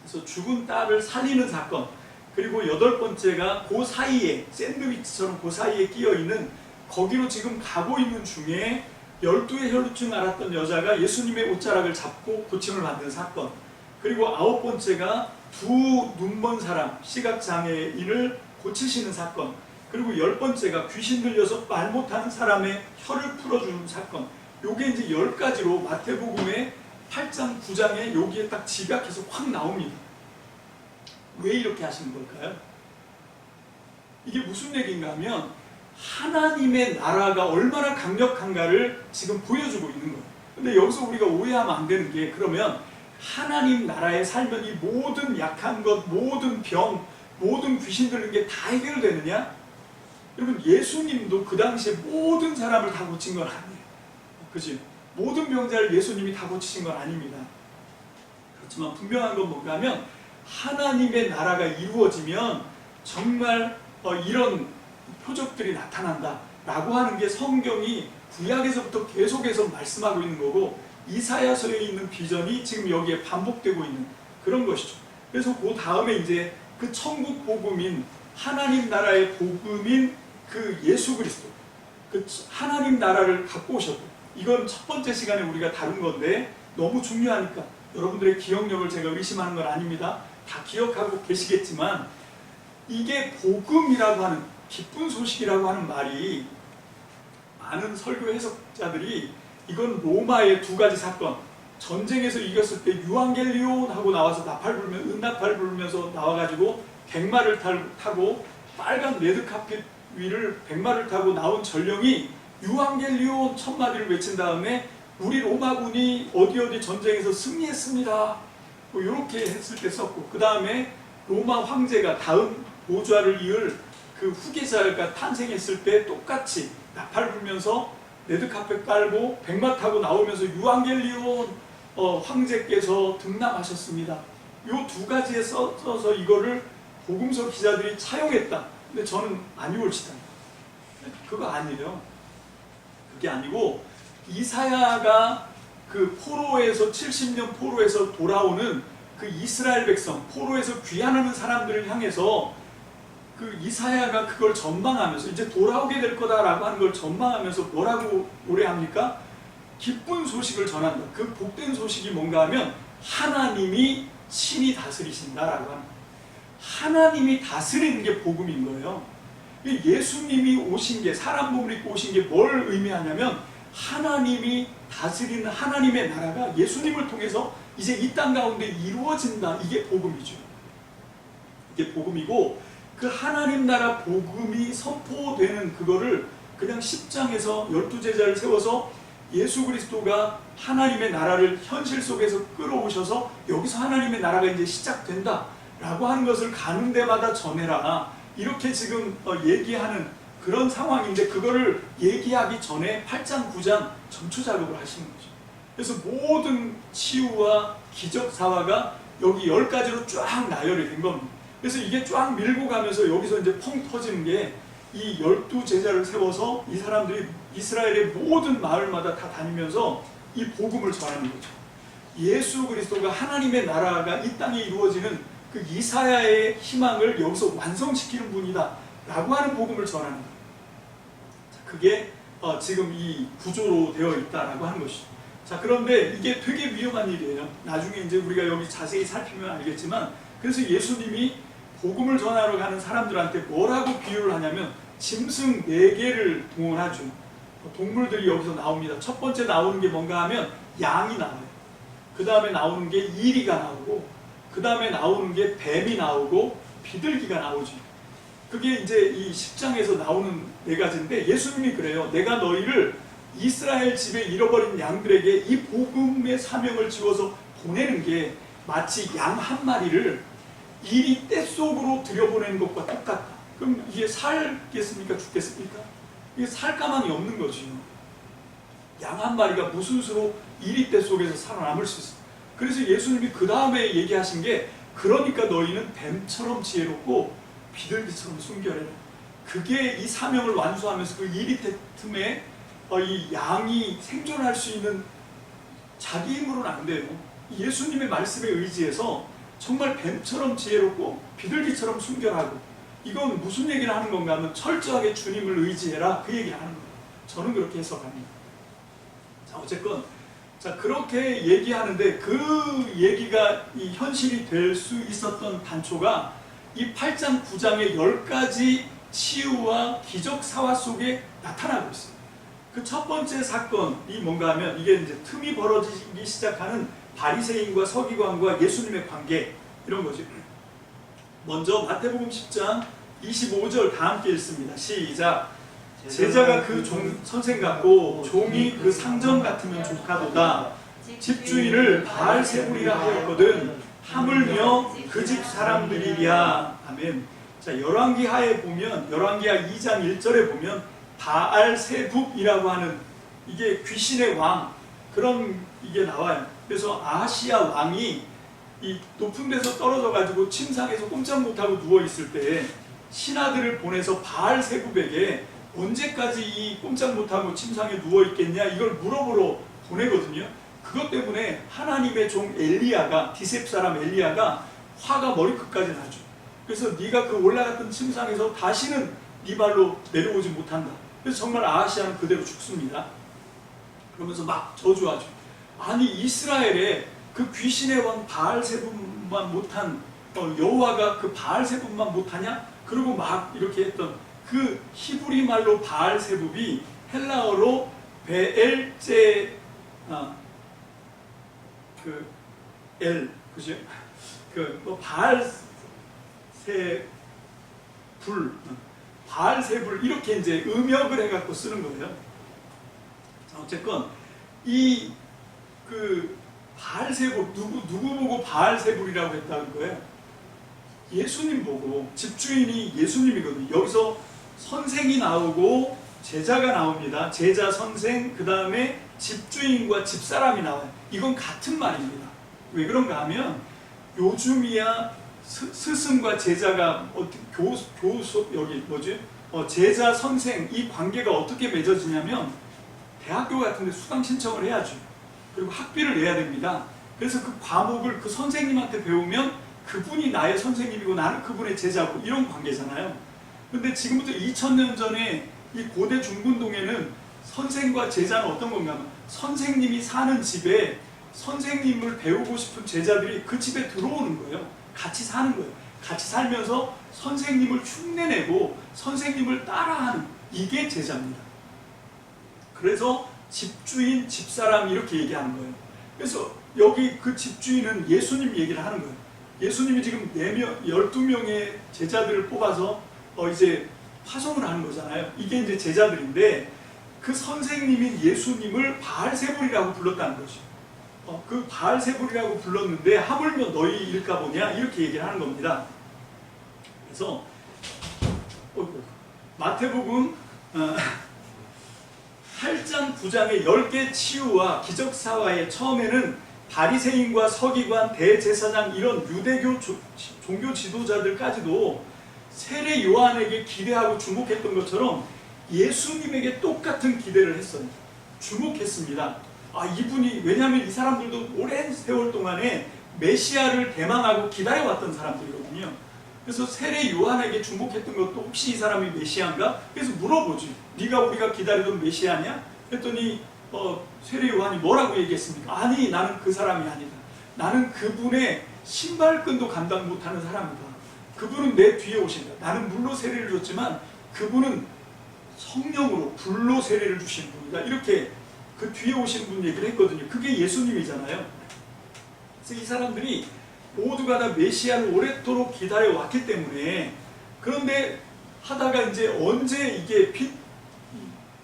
그래서 죽은 딸을 살리는 사건. 그리고 8번째가 그 사이에 샌드위치처럼 그 사이에 끼어 있는 거기로 지금 가고 있는 중에 12의 혈루증 앓았던 여자가 예수님의 옷자락을 잡고 고침을 받는 사건. 그리고 9번째가 두 눈먼 사람, 시각장애인을 고치시는 사건. 그리고 10번째가 귀신 들려서 말 못하는 사람의 혀를 풀어주는 사건. 요게 이제 10가지로 마태복음의 8장, 9장에 여기에 딱 집약해서 확 나옵니다. 왜 이렇게 하시는 걸까요? 이게 무슨 얘기인가 하면 하나님의 나라가 얼마나 강력한가를 지금 보여주고 있는 거예요. 근데 여기서 우리가 오해하면 안 되는 게, 그러면 하나님 나라에 살면 이 모든 약한 것, 모든 병, 모든 귀신 들린 게 다 해결되느냐? 여러분, 예수님도 그 당시에 모든 사람을 다 고친 건 아니에요. 그지? 모든 병자를 예수님이 다 고치신 건 아닙니다. 그렇지만 분명한 건 뭔가 하면 하나님의 나라가 이루어지면 정말 이런 표적들이 나타난다 라고 하는 게 성경이 구약에서부터 계속해서 말씀하고 있는 거고, 이사야서에 있는 비전이 지금 여기에 반복되고 있는 그런 것이죠. 그래서 그 다음에 이제 그 천국 복음인, 하나님 나라의 복음인 그 예수 그리스도, 그 하나님 나라를 갖고 오셨고, 이건 첫 번째 시간에 우리가 다룬 건데 너무 중요하니까 여러분들의 기억력을 제가 의심하는 건 아닙니다. 다 기억하고 계시겠지만, 이게 복음이라고 하는, 기쁜 소식이라고 하는 말이 많은 설교 해석자들이 이건 로마의 2가지 사건, 전쟁에서 이겼을 때 유앙겔리온 하고 나와서 은나팔 불면서 나와가지고 백마를 타고 빨간 레드카펫 위를 백마를 타고 나온 전령이 유앙겔리온 1000마디를 외친 다음에 우리 로마군이 어디 전쟁에서 승리했습니다, 뭐 이렇게 했을 때 썼고, 그 다음에 로마 황제가 다음 보좌를 이을 그 후계자가 탄생했을 때 똑같이 나팔 불면서 레드카펫 깔고 백마 타고 나오면서 유앙겔리온 황제께서 등남하셨습니다. 이 2가지에 써서 이거를 복음서 기자들이 차용했다. 근데 저는 아니 옳시다. 그거 아니에요. 그게 아니고, 이사야가 그 포로에서 70년 포로에서 돌아오는 그 이스라엘 백성, 포로에서 귀환하는 사람들을 향해서 그 이사야가 그걸 전망하면서 이제 돌아오게 될 거다라고 하는 걸 전망하면서 뭐라고 노래합니까? 기쁜 소식을 전한다. 그 복된 소식이 뭔가 하면 하나님이 친히 다스리신다라고 하는 거예요. 하나님이 다스리는 게 복음인 거예요. 예수님이 오신 게, 사람 몸을 입고 오신 게 뭘 의미하냐면 하나님이 다스리는 하나님의 나라가 예수님을 통해서 이제 이 땅 가운데 이루어진다. 이게 복음이죠. 이게 복음이고, 그 하나님 나라 복음이 선포되는 그거를 그냥 10장에서 12제자를 세워서 예수 그리스도가 하나님의 나라를 현실 속에서 끌어오셔서 여기서 하나님의 나라가 이제 시작된다 라고 하는 것을 가는 데마다 전해라, 이렇게 지금 얘기하는 그런 상황인데, 그거를 얘기하기 전에 8장 9장 전초 작업을 하시는 거죠. 그래서 모든 치유와 기적 사화가 여기 10가지로 쫙 나열이 된 겁니다. 그래서 이게 쫙 밀고 가면서 여기서 이제 펑 터지는 게, 이 12제자를 세워서 이 사람들이 이스라엘의 모든 마을마다 다 다니면서 이 복음을 전하는 거죠. 예수 그리스도가 하나님의 나라가 이 땅에 이루어지는 그 이사야의 희망을 여기서 완성시키는 분이다 라고 하는 복음을 전하는 거예요. 그게 지금 이 구조로 되어 있다라고 하는 것이죠. 자, 그런데 이게 되게 위험한 일이에요. 나중에 이제 우리가 여기 자세히 살피면 알겠지만, 그래서 예수님이 복음을 전하러 가는 사람들한테 뭐라고 비유를 하냐면 짐승 4개를 동원하죠. 동물들이 여기서 나옵니다. 첫 번째 나오는 게 뭔가 하면 양이 나와요. 그 다음에 나오는 게 이리가 나오고, 그 다음에 나오는 게 뱀이 나오고 비둘기가 나오죠. 그게 이제 이 10장에서 나오는 4가지인데, 예수님이 그래요. 내가 너희를 이스라엘 집에 잃어버린 양들에게 이 복음의 사명을 지워서 보내는 게 마치 양 한 마리를 이리 떼 속으로 들여보내는 것과 똑같다. 그럼 이게 살겠습니까? 죽겠습니까? 이게 살 가망이 없는 거죠. 양 한 마리가 무슨 수로 이리 떼 속에서 살아남을 수 있어요. 그래서 예수님이 그 다음에 얘기하신 게, 그러니까 너희는 뱀처럼 지혜롭고 비둘기처럼 순결해라. 그게 이 사명을 완수하면서 그 이리 틈에 이 양이 생존할 수 있는, 자기 힘으로는 안 돼요. 예수님의 말씀에 의지해서 정말 뱀처럼 지혜롭고 비둘기처럼 순결하고, 이건 무슨 얘기를 하는 건가 하면 철저하게 주님을 의지해라, 그 얘기를 하는 거예요. 저는 그렇게 해석합니다. 자, 어쨌건 자, 그렇게 얘기하는데 그 얘기가 이 현실이 될 수 있었던 단초가 이 8장 9장의 10가지 치유와 기적 사화 속에 나타나고 있어요. 그 첫 번째 사건이 뭔가 하면, 이게 이제 틈이 벌어지기 시작하는 바리새인과 서기관과 예수님의 관계, 이런 거죠. 먼저 마태복음 10장 25절 다 함께 읽습니다. 시작. 제자가 그 선생 같고 종이 그 상전 같으면 좋가도다. 집주인을 바알세불이라 하였거든 하물며 그 집 사람들이랴. 아멘. 자, 열왕기하에 보면, 열왕기하 2장 1절에 보면 바알세불이라고 하는, 이게 귀신의 왕, 그런 이게 나와요. 그래서 아하시야 왕이 이 높은 데서 떨어져 가지고 침상에서 꼼짝 못하고 누워 있을 때 신하들을 보내서 바알세불에게 언제까지 이 꼼짝 못하고 침상에 누워 있겠냐, 이걸 물어보러 보내거든요. 그것 때문에 하나님의 종 엘리야가, 디셉 사람 엘리야가 화가 머리끝까지 나죠. 그래서 네가 그 올라갔던 침상에서 다시는 네 발로 내려오지 못한다. 그래서 정말 아하시야는 그대로 죽습니다. 그러면서 막 저주하죠. 아니, 이스라엘에 그 귀신의 왕 바알세불만 못한, 여호와가 그 바알세불만 못하냐? 그리고 막 이렇게 했던 그 히브리 말로 바알세불이 헬라어로 베엘제, 그죠? 바알세불 이렇게 이제 음역을 해갖고 쓰는 거예요. 자, 어쨌건 이 그 바알세불, 누구 보고 바알세불이라고 했다는 거예요? 예수님 보고. 집주인이 예수님이거든요. 여기서 선생이 나오고 제자가 나옵니다. 제자, 선생, 그 다음에 집주인과 집사람이 나와요. 이건 같은 말입니다. 왜 그런가 하면 요즘이야 스승과 제자가 교수 여기 뭐지? 제자, 선생, 이 관계가 어떻게 맺어지냐면 대학교 같은 데 수강 신청을 해야죠. 그리고 학비를 내야 됩니다. 그래서 그 과목을 그 선생님한테 배우면 그분이 나의 선생님이고 나는 그분의 제자고, 이런 관계잖아요. 근데 지금부터 2000년 전에 이 고대 중분동에는 선생과 제자는 어떤 건가 하면, 선생님이 사는 집에 선생님을 배우고 싶은 제자들이 그 집에 들어오는 거예요. 같이 사는 거예요. 같이 살면서 선생님을 흉내내고 선생님을 따라하는, 이게 제자입니다. 그래서 집주인, 집사람 이렇게 얘기하는 거예요. 그래서 여기 그 집주인은 예수님 얘기를 하는 거예요. 예수님이 지금 12명의 제자들을 뽑아서 이제 파송을 하는 거잖아요. 이게 이제 제자들인데, 그 선생님인 예수님을 바알세불이라고 불렀다는 거죠. 그 바알세불이라고 불렀는데 하물며 너희일까 보냐, 이렇게 얘기를 하는 겁니다. 그래서 마태복음 8장 9장의 10개 치유와 기적사화의 처음에는 바리새인과 서기관, 대제사장, 이런 유대교 종교 지도자들까지도 세례 요한에게 기대하고 주목했던 것처럼 예수님에게 똑같은 기대를 했어요. 주목했습니다. 이분이, 왜냐하면 이 사람들도 오랜 세월 동안에 메시아를 대망하고 기다려왔던 사람들이거든요. 그래서 세례 요한에게 주목했던 것도 혹시 이 사람이 메시아인가? 그래서 물어보지. 네가 우리가 기다리던 메시아냐? 했더니 세례 요한이 뭐라고 얘기했습니까? 아니, 나는 그 사람이 아니다. 나는 그분의 신발끈도 감당 못하는 사람이다. 그분은 내 뒤에 오신다. 나는 물로 세례를 줬지만 그분은 성령으로 불로 세례를 주신 분이다. 이렇게 그 뒤에 오신 분 얘기를 했거든요. 그게 예수님이잖아요. 그래서 이 사람들이 모두가 다 메시아를 오랫도록 기다려왔기 때문에, 그런데 하다가 이제 언제 이게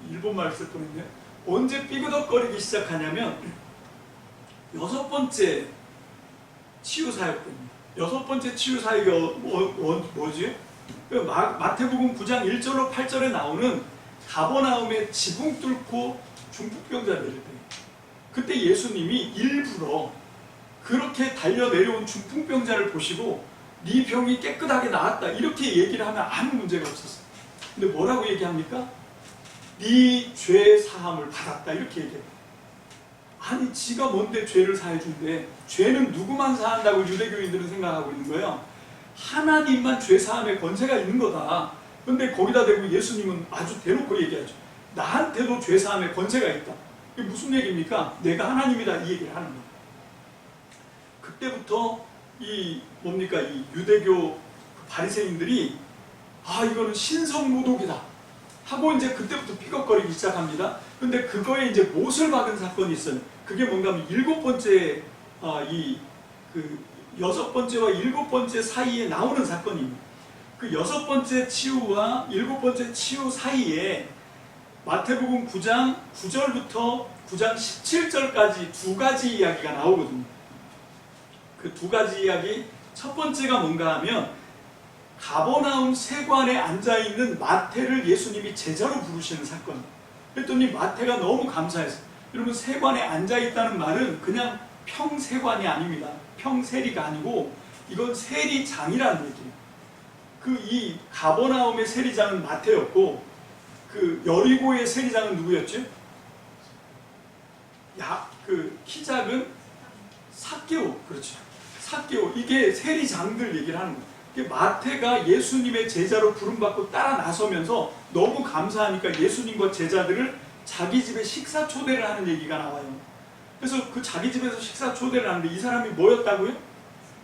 일본말 쓸 뻔했네요. 언제 삐그덕거리기 시작하냐면 6번째 치유 사역 때입니다. 6번째 치유 사역이 뭐지? 마태복음 9장 1절로 8절에 나오는 가버나움에 지붕 뚫고 중풍병자 내릴 때, 그때 예수님이 일부러 그렇게 달려내려온 중풍병자를 보시고 네 병이 깨끗하게 나았다, 이렇게 얘기를 하면 아무 문제가 없었어요. 근데 뭐라고 얘기합니까? 네 죄 사함을 받았다, 이렇게 얘기해요. 아니 지가 뭔데 죄를 사해준대. 죄는 누구만 사한다고 유대교인들은 생각하고 있는 거예요. 하나님만 죄 사함의 권세가 있는 거다. 근데 거기다 대고 예수님은 아주 대놓고 얘기하죠. 나한테도 죄 사함의 권세가 있다. 이게 무슨 얘기입니까? 내가 하나님이다 이 얘기를 하는 거예요. 그때부터 이 뭡니까 이 유대교 바리새인들이 아 이거는 신성모독이다 하고 이제 그때부터 삐걱거리기 시작합니다. 근데 그거에 이제 못을 박은 사건이 있어요. 그게 뭔가 하면 7번째 여섯 번째와 7번째 사이에 나오는 사건입니다. 그 6번째 치유와 7번째 치유 사이에 마태복음 9장 9절부터 9장 17절까지 두 가지 이야기가 나오거든요. 그 두 가지 이야기 첫 번째가 뭔가 하면 가버나움 세관에 앉아있는 마태를 예수님이 제자로 부르시는 사건. 그랬더니 마태가 너무 감사했어요. 여러분 세관에 앉아있다는 말은 그냥 평세관이 아닙니다. 평세리가 아니고 이건 세리장이라는 얘기예요. 그 이 가버나움의 세리장은 마태였고 그 여리고의 세리장은 누구였죠? 그 키 작은 삭개오. 그렇죠. 삭개오. 이게 세리장들 얘기를 하는 거예요. 마태가 예수님의 제자로 부름받고 따라 나서면서 너무 감사하니까 예수님과 제자들을 자기 집에 식사 초대를 하는 얘기가 나와요. 그래서 그 자기 집에서 식사 초대를 하는데 이 사람이 뭐였다고요?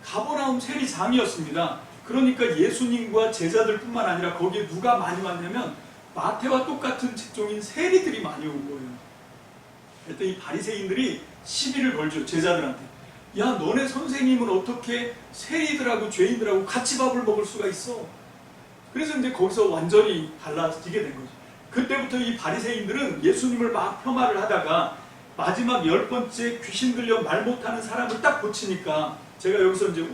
가버나움 세리장이었습니다. 그러니까 예수님과 제자들뿐만 아니라 거기에 누가 많이 왔냐면 마태와 똑같은 직종인 세리들이 많이 온 거예요. 그랬더니 이 바리새인들이 시비를 걸죠. 제자들한테. 야 너네 선생님은 어떻게 세리들하고 죄인들하고 같이 밥을 먹을 수가 있어? 그래서 이제 거기서 완전히 갈라지게 된 거죠. 그때부터 이 바리새인들은 예수님을 막 폄하를 하다가 마지막 10번째 귀신 들려 말 못하는 사람을 딱 고치니까 제가 여기서 이제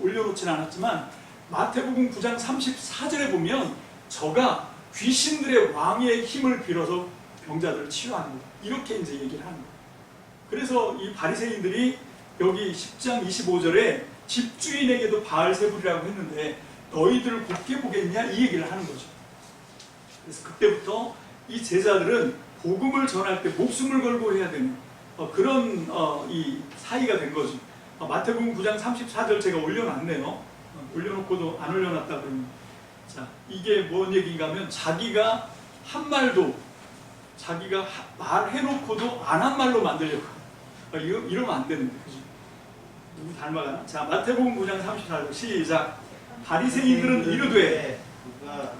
올려놓지는 않았지만 마태복음 9장 34절에 보면 저가 귀신들의 왕의 힘을 빌어서 병자들을 치유하는 거예요. 이렇게 이제 얘기를 하는 거예요. 그래서 이 바리새인들이 여기 10장 25절에 집주인에게도 바알세불이라고 했는데 너희들 곱게 보겠냐 이 얘기를 하는 거죠. 그래서 그때부터 이 제자들은 복음을 전할 때 목숨을 걸고 해야 되는 그런 이 사이가 된 거죠. 마태복음 9장 34절 제가 올려놨네요. 올려놓고도 안 올려놨다 그러면 자 이게 뭔 얘기인가 하면 자기가 한 말도 자기가 말해놓고도 안 한 말로 만들려고 이러면 안 되는데 그죠? 누구 닮아가나? 자 마태복음 9장 34절 시작. 바리새인들은 이르되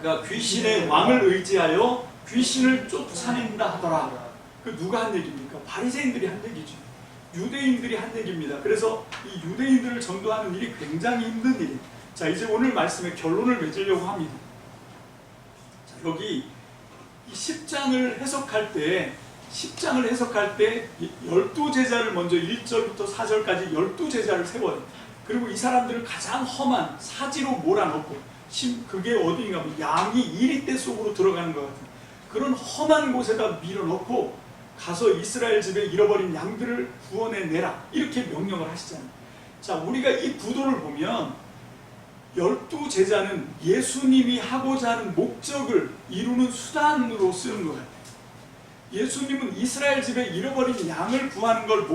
그가 귀신의 왕을 의지하여 귀신을 쫓아낸다 하더라. 그 누가 한 얘기입니까? 바리새인들이 한 얘기죠. 유대인들이 한 얘기입니다. 그래서 이 유대인들을 전도하는 일이 굉장히 힘든 일이에요. 자 이제 오늘 말씀의 결론을 맺으려고 합니다. 자, 여기 이 10장을 해석할 때 12제자를 먼저 1절부터 4절까지 12제자를 세워요. 그리고 이 사람들을 가장 험한 사지로 몰아넣고 그게 어디인가 하면 양이 이리떼 속으로 들어가는 것 같은 그런 험한 곳에다 밀어넣고 가서 이스라엘 집에 잃어버린 양들을 구원해내라 이렇게 명령을 하시잖아요. 자 우리가 이 구도를 보면 12제자는 예수님이 하고자 하는 목적을 이루는 수단으로 쓰는 것 같아요. 예수님은 이스라엘 집에 잃어버린 양을 구하는 걸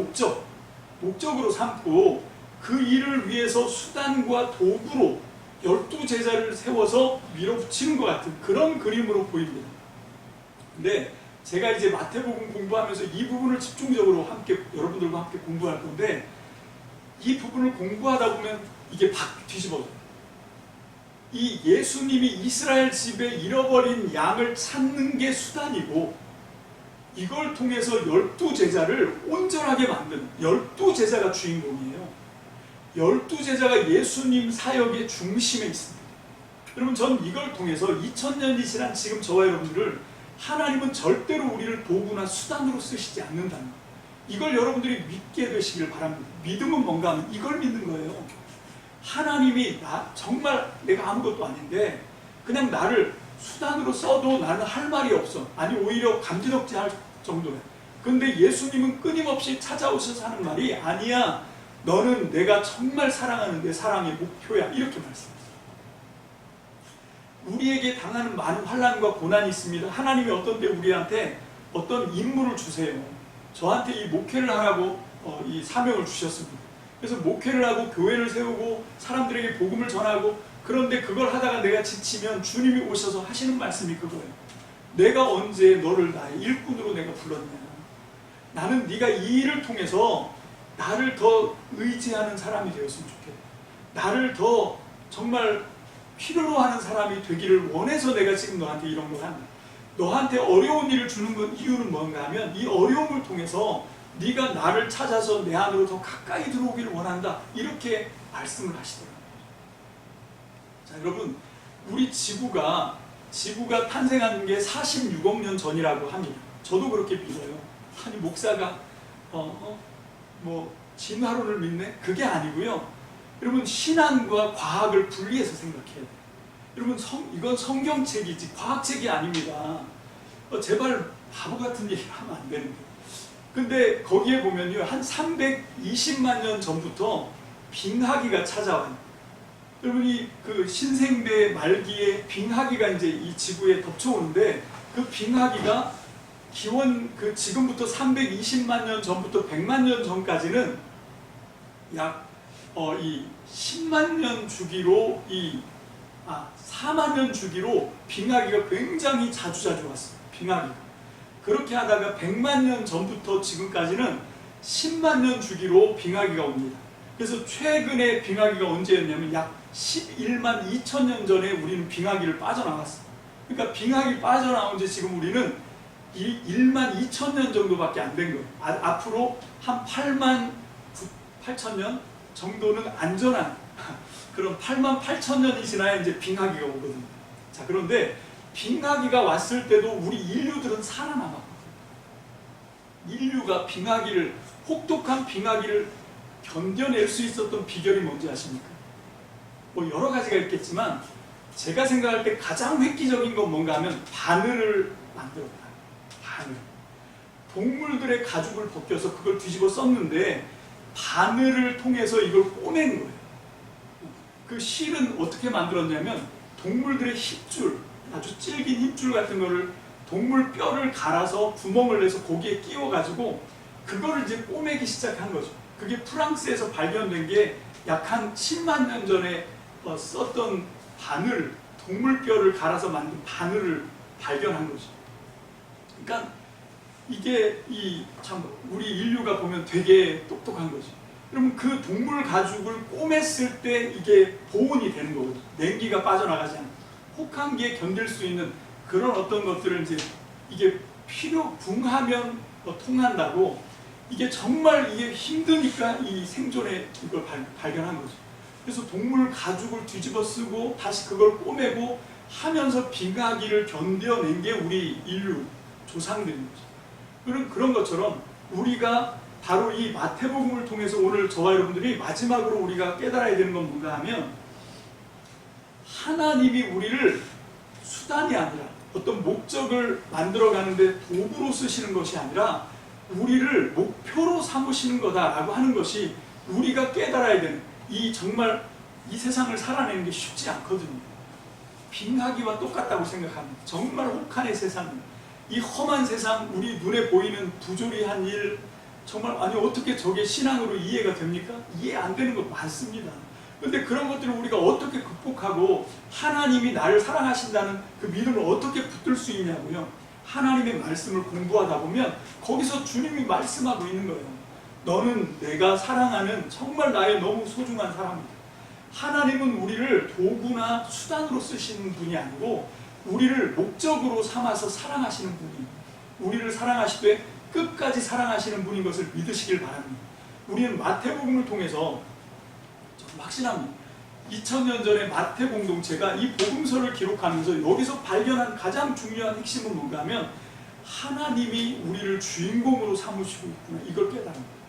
목적으로 삼고 그 일을 위해서 수단과 도구로 12제자를 세워서 밀어붙이는 것 같은 그런 그림으로 보입니다. 근데 제가 이제 마태복음 공부하면서 이 부분을 집중적으로 여러분들과 함께 공부할 건데 이 부분을 공부하다 보면 이게 팍 뒤집어져요. 이 예수님이 이스라엘 집에 잃어버린 양을 찾는 게 수단이고 이걸 통해서 12제자를 온전하게 만드는 12제자가 주인공이에요. 12제자가 예수님 사역의 중심에 있습니다. 여러분 전 이걸 통해서 2000년이 지난 지금 저와 여러분들을 하나님은 절대로 우리를 도구나 수단으로 쓰시지 않는다는 것. 이걸 여러분들이 믿게 되시길 바랍니다. 믿음은 뭔가 하면 이걸 믿는 거예요. 하나님이 정말 내가 아무것도 아닌데 그냥 나를 수단으로 써도 나는 할 말이 없어. 아니 오히려 감지덕지 할 정도야. 근데 예수님은 끊임없이 찾아오셔서 하는 말이 아니야. 너는 내가 정말 사랑하는 내 사랑의 목표야. 이렇게 말씀하세요. 우리에게 당하는 많은 환난과 고난이 있습니다. 하나님이 어떤 때 우리한테 어떤 임무를 주세요. 저한테 이 목회를 하라고 이 사명을 주셨습니다. 그래서 목회를 하고 교회를 세우고 사람들에게 복음을 전하고, 그런데 그걸 하다가 내가 지치면 주님이 오셔서 하시는 말씀이 그거예요. 내가 언제 너를 나의 일꾼으로 내가 불렀냐. 나는 네가 이 일을 통해서 나를 더 의지하는 사람이 되었으면 좋겠다. 나를 더 정말 필요로 하는 사람이 되기를 원해서 내가 지금 너한테 이런 걸 한다. 너한테 어려운 일을 주는 이유는 뭔가 하면 이 어려움을 통해서 네가 나를 찾아서 내 안으로 더 가까이 들어오기를 원한다. 이렇게 말씀을 하시더라고요. 자, 여러분, 우리 지구가 탄생한 게 46억 년 전이라고 합니다. 저도 그렇게 믿어요. 아니, 목사가 뭐 진화론을 믿네? 그게 아니고요. 여러분, 신앙과 과학을 분리해서 생각해야 돼요. 여러분, 이건 성경책이지 과학책이 아닙니다. 제발 바보 같은 얘기를 하면 안 되는데. 근데 거기에 보면요, 한 320만 년 전부터 빙하기가 찾아와요. 여러분이 그 신생대 말기에 빙하기가 이제 이 지구에 덮쳐오는데, 그 빙하기가 기원 지금부터 320만 년 전부터 100만 년 전까지는 약 이 10만 년 주기로 4만 년 주기로 빙하기가 굉장히 자주 왔어요. 빙하기가. 그렇게 하다가 100만 년 전부터 지금까지는 10만 년 주기로 빙하기가 옵니다. 그래서 최근에 빙하기가 언제였냐면 약 11만 2천 년 전에 우리는 빙하기를 빠져나갔어요. 그러니까 빙하기 빠져나온 지 지금 우리는 1만 2천 년 정도밖에 안 된 거예요. 앞으로 한 8만 8천 년 정도는 안전한 그런 8만 8천 년이 지나야 이제 빙하기가 오거든요. 자, 그런데 빙하기가 왔을 때도 우리 인류들은 살아남았거든요. 인류가 혹독한 빙하기를 견뎌낼 수 있었던 비결이 뭔지 아십니까? 뭐 여러 가지가 있겠지만 제가 생각할 때 가장 획기적인 건 뭔가 하면 바늘을 만들었다. 바늘. 동물들의 가죽을 벗겨서 그걸 뒤집어 썼는데 바늘을 통해서 이걸 꼬맨 거예요. 그 실은 어떻게 만들었냐면 동물들의 힘줄, 아주 질긴 힘줄 같은 거를 동물 뼈를 갈아서 구멍을 내서 거기에 끼워가지고 그거를 이제 꼬매기 시작한 거죠. 그게 프랑스에서 발견된 게 약 한 10만 년 전에 썼던 바늘, 동물 뼈를 갈아서 만든 바늘을 발견한 거죠. 그러니까 이게 참 우리 인류가 보면 되게 똑똑한 거죠. 그러면 그 동물 가죽을 꼬맸을 때 이게 보온이 되는 거거든요. 냉기가 빠져나가지 않고 혹한기에 견딜 수 있는 그런 어떤 것들을 이제 이게 붕하면 통한다고, 이게 정말 이게 힘드니까 이 생존에 이걸 발견한 거죠. 그래서 동물 가죽을 뒤집어 쓰고 다시 그걸 꼬매고 하면서 빙하기를 견뎌낸 게 우리 인류 조상들인 거죠. 그런 것처럼 우리가 바로 이 마태복음을 통해서 오늘 저와 여러분들이 마지막으로 우리가 깨달아야 되는 건 뭔가 하면, 하나님이 우리를 수단이 아니라 어떤 목적을 만들어가는데 도구로 쓰시는 것이 아니라 우리를 목표로 삼으시는 거다라고 하는 것이 우리가 깨달아야 되는, 정말 이 세상을 살아내는 게 쉽지 않거든요. 빙하기와 똑같다고 생각합니다. 정말 혹한의 세상, 이 험한 세상, 우리 눈에 보이는 부조리한 일, 정말 어떻게 저게 신앙으로 이해가 됩니까? 이해 안 되는 거 많습니다. 그런데 그런 것들을 우리가 어떻게 극복하고 하나님이 나를 사랑하신다는 그 믿음을 어떻게 붙들 수 있냐고요. 하나님의 말씀을 공부하다 보면 거기서 주님이 말씀하고 있는 거예요. 너는 내가 사랑하는 정말 나의 너무 소중한 사람이다. 하나님은 우리를 도구나 수단으로 쓰시는 분이 아니고 우리를 목적으로 삼아서 사랑하시는 분이, 우리를 사랑하시되 끝까지 사랑하시는 분인 것을 믿으시길 바랍니다. 우리는 마태복음을 통해서 확신합니다. 2000년 전에 마태 공동체가 이 복음서를 기록하면서 여기서 발견한 가장 중요한 핵심은 뭔가 하면 하나님이 우리를 주인공으로 삼으시고 있구나, 이걸 깨달은 거예요.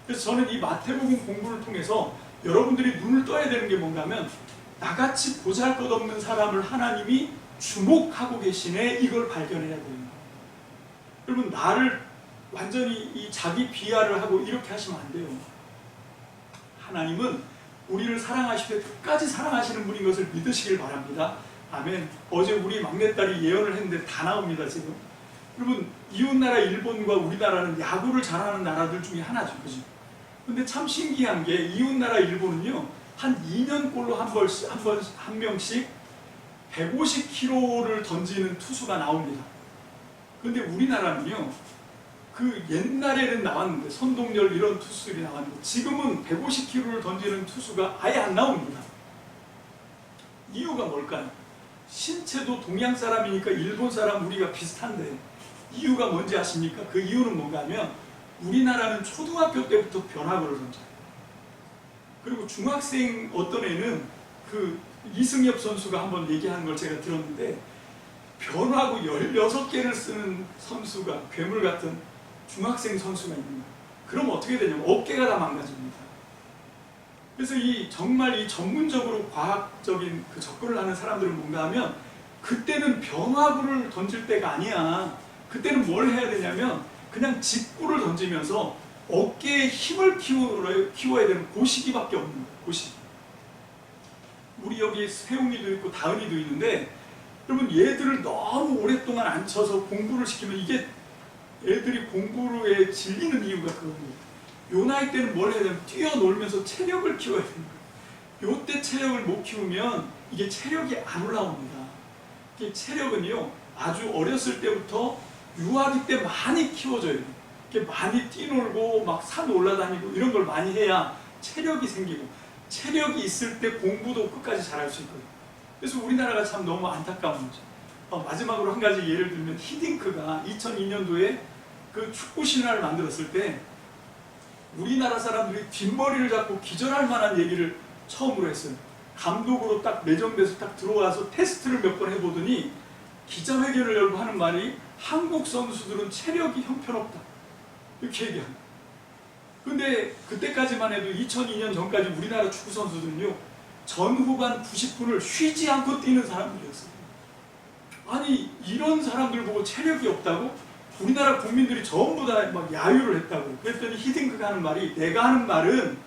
그래서 저는 이 마태복음 공부를 통해서 여러분들이 눈을 떠야 되는 게 뭔가 하면 나같이 보잘것없는 사람을 하나님이 주목하고 계시네, 이걸 발견해야 됩니다. 여러분, 나를 완전히 이 자기 비하를 하고 이렇게 하시면 안 돼요. 하나님은 우리를 사랑하시되 끝까지 사랑하시는 분인 것을 믿으시길 바랍니다. 아멘. 어제 우리 막내딸이 예언을 했는데 다 나옵니다. 지금 여러분 이웃나라 일본과 우리나라는 야구를 잘하는 나라들 중에 하나죠, 그죠? 근데 참 신기한 게 이웃나라 일본은요 한 2년꼴로 한 명씩 150km를 던지는 투수가 나옵니다. 근데 우리나라는요 그 옛날에는 나왔는데 선동열 이런 투수들이 나왔는데 지금은 150km를 던지는 투수가 아예 안 나옵니다. 이유가 뭘까요? 신체도 동양 사람이니까 일본 사람 우리가 비슷한데 이유가 뭔지 아십니까? 그 이유는 뭔가 하면 우리나라는 초등학교 때부터 변화구를 던져요. 그리고 중학생 어떤 애는 그 이승엽 선수가 한번 얘기하는 걸 제가 들었는데 변화구 16개를 쓰는 선수가 괴물 같은 중학생 선수가 있는 거예요. 그럼 어떻게 되냐면 어깨가 다 망가집니다. 그래서 정말 이 전문적으로 과학적인 그 접근을 하는 사람들은 뭔가 하면 그때는 변화구를 던질 때가 아니야. 그때는 뭘 해야 되냐면 그냥 직구를 던지면서 어깨에 힘을 키워야 되는 고시기밖에 없는 거예요. 고시기. 우리 여기 세웅이도 있고 다은이도 있는데 여러분 얘들을 너무 오랫동안 앉혀서 공부를 시키면 이게 애들이 공부에 질리는 이유가 그겁니다. 요 나이 때는 뭘 해야 되냐면 뛰어놀면서 체력을 키워야 되는 거예요. 요때 체력을 못 키우면 이게 체력이 안 올라옵니다. 이게 체력은요 아주 어렸을 때부터 유아기 때 많이 키워져야 돼요. 이렇게 많이 뛰놀고 막 산 올라다니고 이런 걸 많이 해야 체력이 생기고 체력이 있을 때 공부도 끝까지 잘할 수 있거든요. 그래서 우리나라가 참 너무 안타까운 거죠. 마지막으로 한 가지 예를 들면 히딩크가 2002년도에 그 축구 신화를 만들었을 때 우리나라 사람들이 뒷머리를 잡고 기절할 만한 얘기를 처음으로 했어요. 감독으로 딱 내정돼서 딱 들어와서 테스트를 몇 번 해보더니 기자회견을 열고 하는 말이 한국 선수들은 체력이 형편없다 이렇게 얘기합니다. 근데 그때까지만 해도 2002년 전까지 우리나라 축구 선수들은요 전후반 90분을 쉬지 않고 뛰는 사람들이었어요. 아니 이런 사람들 보고 체력이 없다고? 우리나라 국민들이 전부 다 막 야유를 했다고. 그랬더니 히딩크가 하는 말이 내가 하는 말은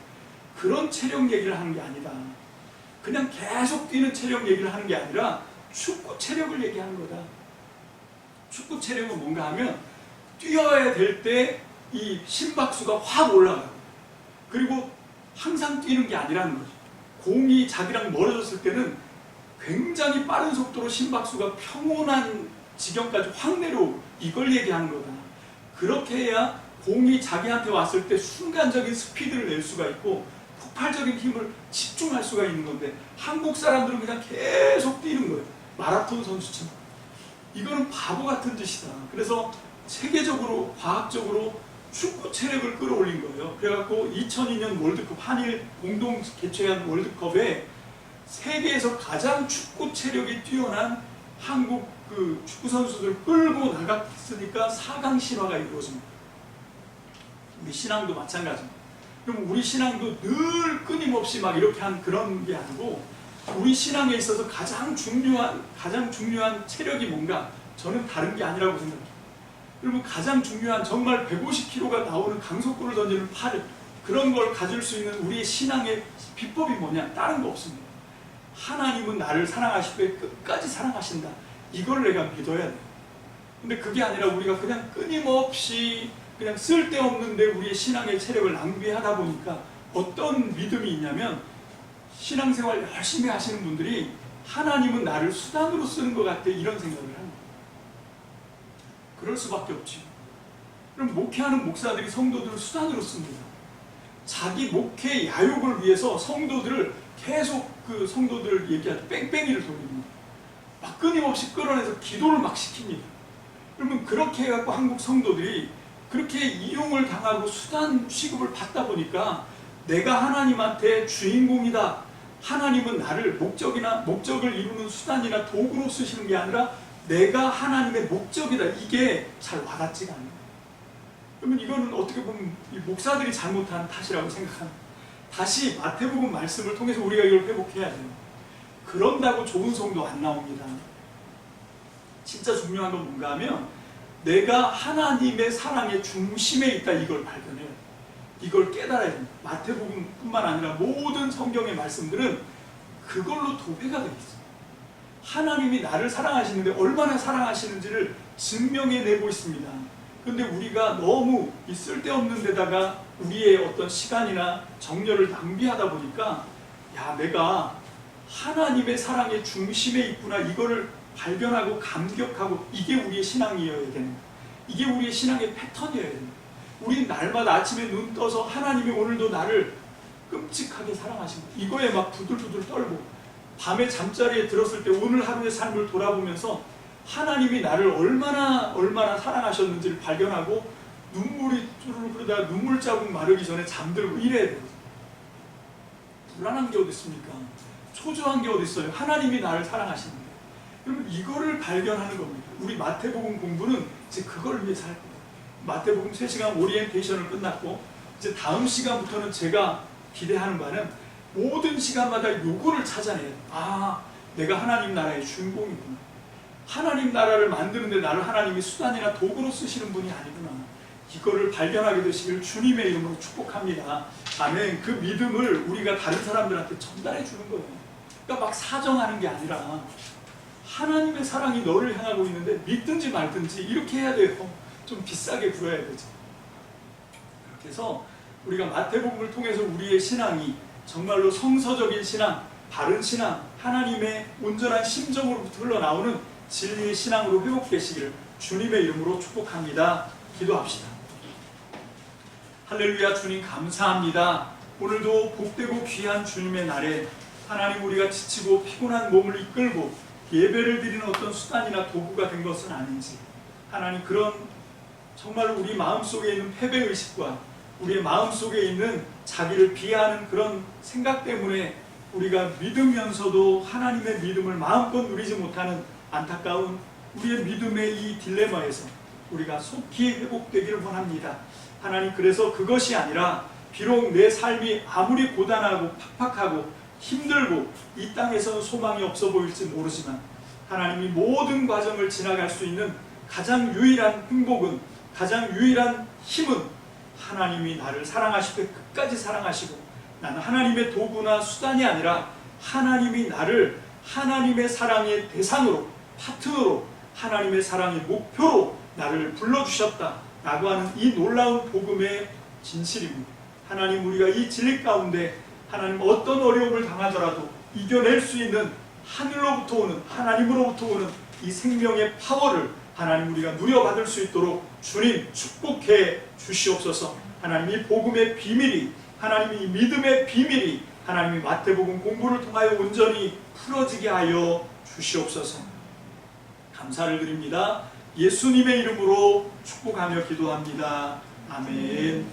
그런 체력 얘기를 하는 게 아니다. 그냥 계속 뛰는 체력 얘기를 하는 게 아니라 축구 체력을 얘기하는 거다. 축구 체력은 뭔가 하면 뛰어야 될 때 이 심박수가 확 올라가요. 그리고 항상 뛰는 게 아니라는 거죠. 공이 자기랑 멀어졌을 때는 굉장히 빠른 속도로 심박수가 평온한 지경까지 확 내려오고 이걸 얘기하는 거다. 그렇게 해야 공이 자기한테 왔을 때 순간적인 스피드를 낼 수가 있고 폭발적인 힘을 집중할 수가 있는 건데 한국 사람들은 그냥 계속 뛰는 거예요. 마라톤 선수처럼. 이거는 바보 같은 짓이다. 그래서 세계적으로 과학적으로 축구 체력을 끌어올린 거예요. 그래갖고 2002년 월드컵 한일 공동 개최한 월드컵에 세계에서 가장 축구 체력이 뛰어난 한국 그 축구 선수들 끌고 나갔으니까 4강 신화가 이루어집니다. 우리 신앙도 마찬가지입니다. 그럼 우리 신앙도 늘 끊임없이 막 이렇게 한 그런 게 아니고 우리 신앙에 있어서 가장 중요한 체력이 뭔가 저는 다른 게 아니라고 생각해요. 여러분 가장 중요한 정말 150km가 나오는 강속구를 던지는 팔 그런 걸 가질 수 있는 우리의 신앙의 비법이 뭐냐? 다른 거 없습니다. 하나님은 나를 사랑하실 때 끝까지 사랑하신다. 이걸 내가 믿어야 돼요. 근데 그게 아니라 우리가 그냥 끊임없이 그냥 쓸데없는데 우리의 신앙의 체력을 낭비하다 보니까 어떤 믿음이 있냐면 신앙생활 열심히 하시는 분들이 하나님은 나를 수단으로 쓰는 것 같아 이런 생각을 하는 거예요. 그럴 수밖에 없지. 그럼 목회하는 목사들이 성도들을 수단으로 씁니다. 자기 목회 야욕을 위해서 성도들을 계속 그 성도들을 얘기할 때 뺑뺑이를 돌립니다. 막 끊임없이 끌어내서 기도를 막 시킵니다. 그러면 그렇게 해갖고 한국 성도들이 그렇게 이용을 당하고 수단 취급을 받다 보니까 내가 하나님한테 주인공이다. 하나님은 나를 목적을 이루는 수단이나 도구로 쓰시는 게 아니라 내가 하나님의 목적이다. 이게 잘 와닿지가 않아요. 그러면 이거는 어떻게 보면 이 목사들이 잘못한 탓이라고 생각합니다. 다시 마태복음 말씀을 통해서 우리가 이걸 회복해야 돼요. 그런다고 좋은 성도 안 나옵니다. 진짜 중요한 건 뭔가 하면 내가 하나님의 사랑의 중심에 있다 이걸 발견해요. 이걸 깨달아야 됩니다. 마태복음뿐만 아니라 모든 성경의 말씀들은 그걸로 도배가 되어 있어요. 하나님이 나를 사랑하시는데 얼마나 사랑하시는지를 증명해내고 있습니다. 근데 우리가 너무 이 쓸데없는 데다가 우리의 어떤 시간이나 정열을 낭비하다 보니까 야, 내가 하나님의 사랑의 중심에 있구나, 이거를 발견하고 감격하고, 이게 우리의 신앙이어야 됩니다. 이게 우리의 신앙의 패턴이어야 됩니다. 우리 날마다 아침에 눈 떠서 하나님이 오늘도 나를 끔찍하게 사랑하신 것, 이거에 막 부들부들 떨고, 밤에 잠자리에 들었을 때 오늘 하루의 삶을 돌아보면서 하나님이 나를 얼마나 사랑하셨는지를 발견하고 눈물이 쭈르르 흐르다가 눈물 자국 마르기 전에 잠들고 이래야 돼요. 불안한 게 어디 있습니까? 초조한 게 어디 있어요? 하나님이 나를 사랑하시는데. 여러분, 이거를 발견하는 겁니다. 우리 마태복음 공부는 이제 그걸 위해서 할 거예요. 마태복음 3시간 오리엔테이션을 끝났고, 이제 다음 시간부터는 제가 기대하는 바는 모든 시간마다 요거를 찾아내요. 아, 내가 하나님 나라의 주인공이구나. 하나님 나라를 만드는데 나를 하나님이 수단이나 도구로 쓰시는 분이 아니구나. 이거를 발견하게 되시길 주님의 이름으로 축복합니다. 아멘. 그 믿음을 우리가 다른 사람들한테 전달해 주는 거예요. 그러니까 막 사정하는 게 아니라 하나님의 사랑이 너를 향하고 있는데 믿든지 말든지 이렇게 해야 돼요. 좀 비싸게 부려야 되죠. 그렇게 해서 우리가 마태복음을 통해서 우리의 신앙이 정말로 성서적인 신앙, 바른 신앙, 하나님의 온전한 심정으로부터 흘러나오는 진리의 신앙으로 회복되시기를 주님의 이름으로 축복합니다. 기도합시다. 할렐루야. 주님 감사합니다. 오늘도 복되고 귀한 주님의 날에 하나님, 우리가 지치고 피곤한 몸을 이끌고 예배를 드리는 어떤 수단이나 도구가 된 것은 아닌지, 하나님, 그런 정말로 우리 마음속에 있는 패배의식과 우리의 마음속에 있는 자기를 비하하는 그런 생각 때문에 우리가 믿으면서도 하나님의 믿음을 마음껏 누리지 못하는 안타까운 우리의 믿음의 이 딜레마에서 우리가 속히 회복되기를 원합니다. 하나님, 그래서 그것이 아니라 비록 내 삶이 아무리 고단하고 팍팍하고 힘들고 이 땅에서는 소망이 없어 보일지 모르지만, 하나님이 모든 과정을 지나갈 수 있는 가장 유일한 행복은, 가장 유일한 힘은 하나님이 나를 사랑하실 때 끝까지 사랑하시고, 나는 하나님의 도구나 수단이 아니라 하나님이 나를 하나님의 사랑의 대상으로, 파트너로, 하나님의 사랑의 목표로 나를 불러주셨다 라고 하는 이 놀라운 복음의 진실입니다. 하나님, 우리가 이 진리 가운데 하나님 어떤 어려움을 당하더라도 이겨낼 수 있는 하늘로부터 오는, 하나님으로부터 오는 이 생명의 파워를 하나님 우리가 누려받을 수 있도록 주님 축복해 주시옵소서. 하나님, 이 복음의 비밀이, 하나님 이 믿음의 비밀이 하나님이 마태복음 공부를 통하여 온전히 풀어지게 하여 주시옵소서. 감사를 드립니다. 예수님의 이름으로 축복하며 기도합니다. 아멘.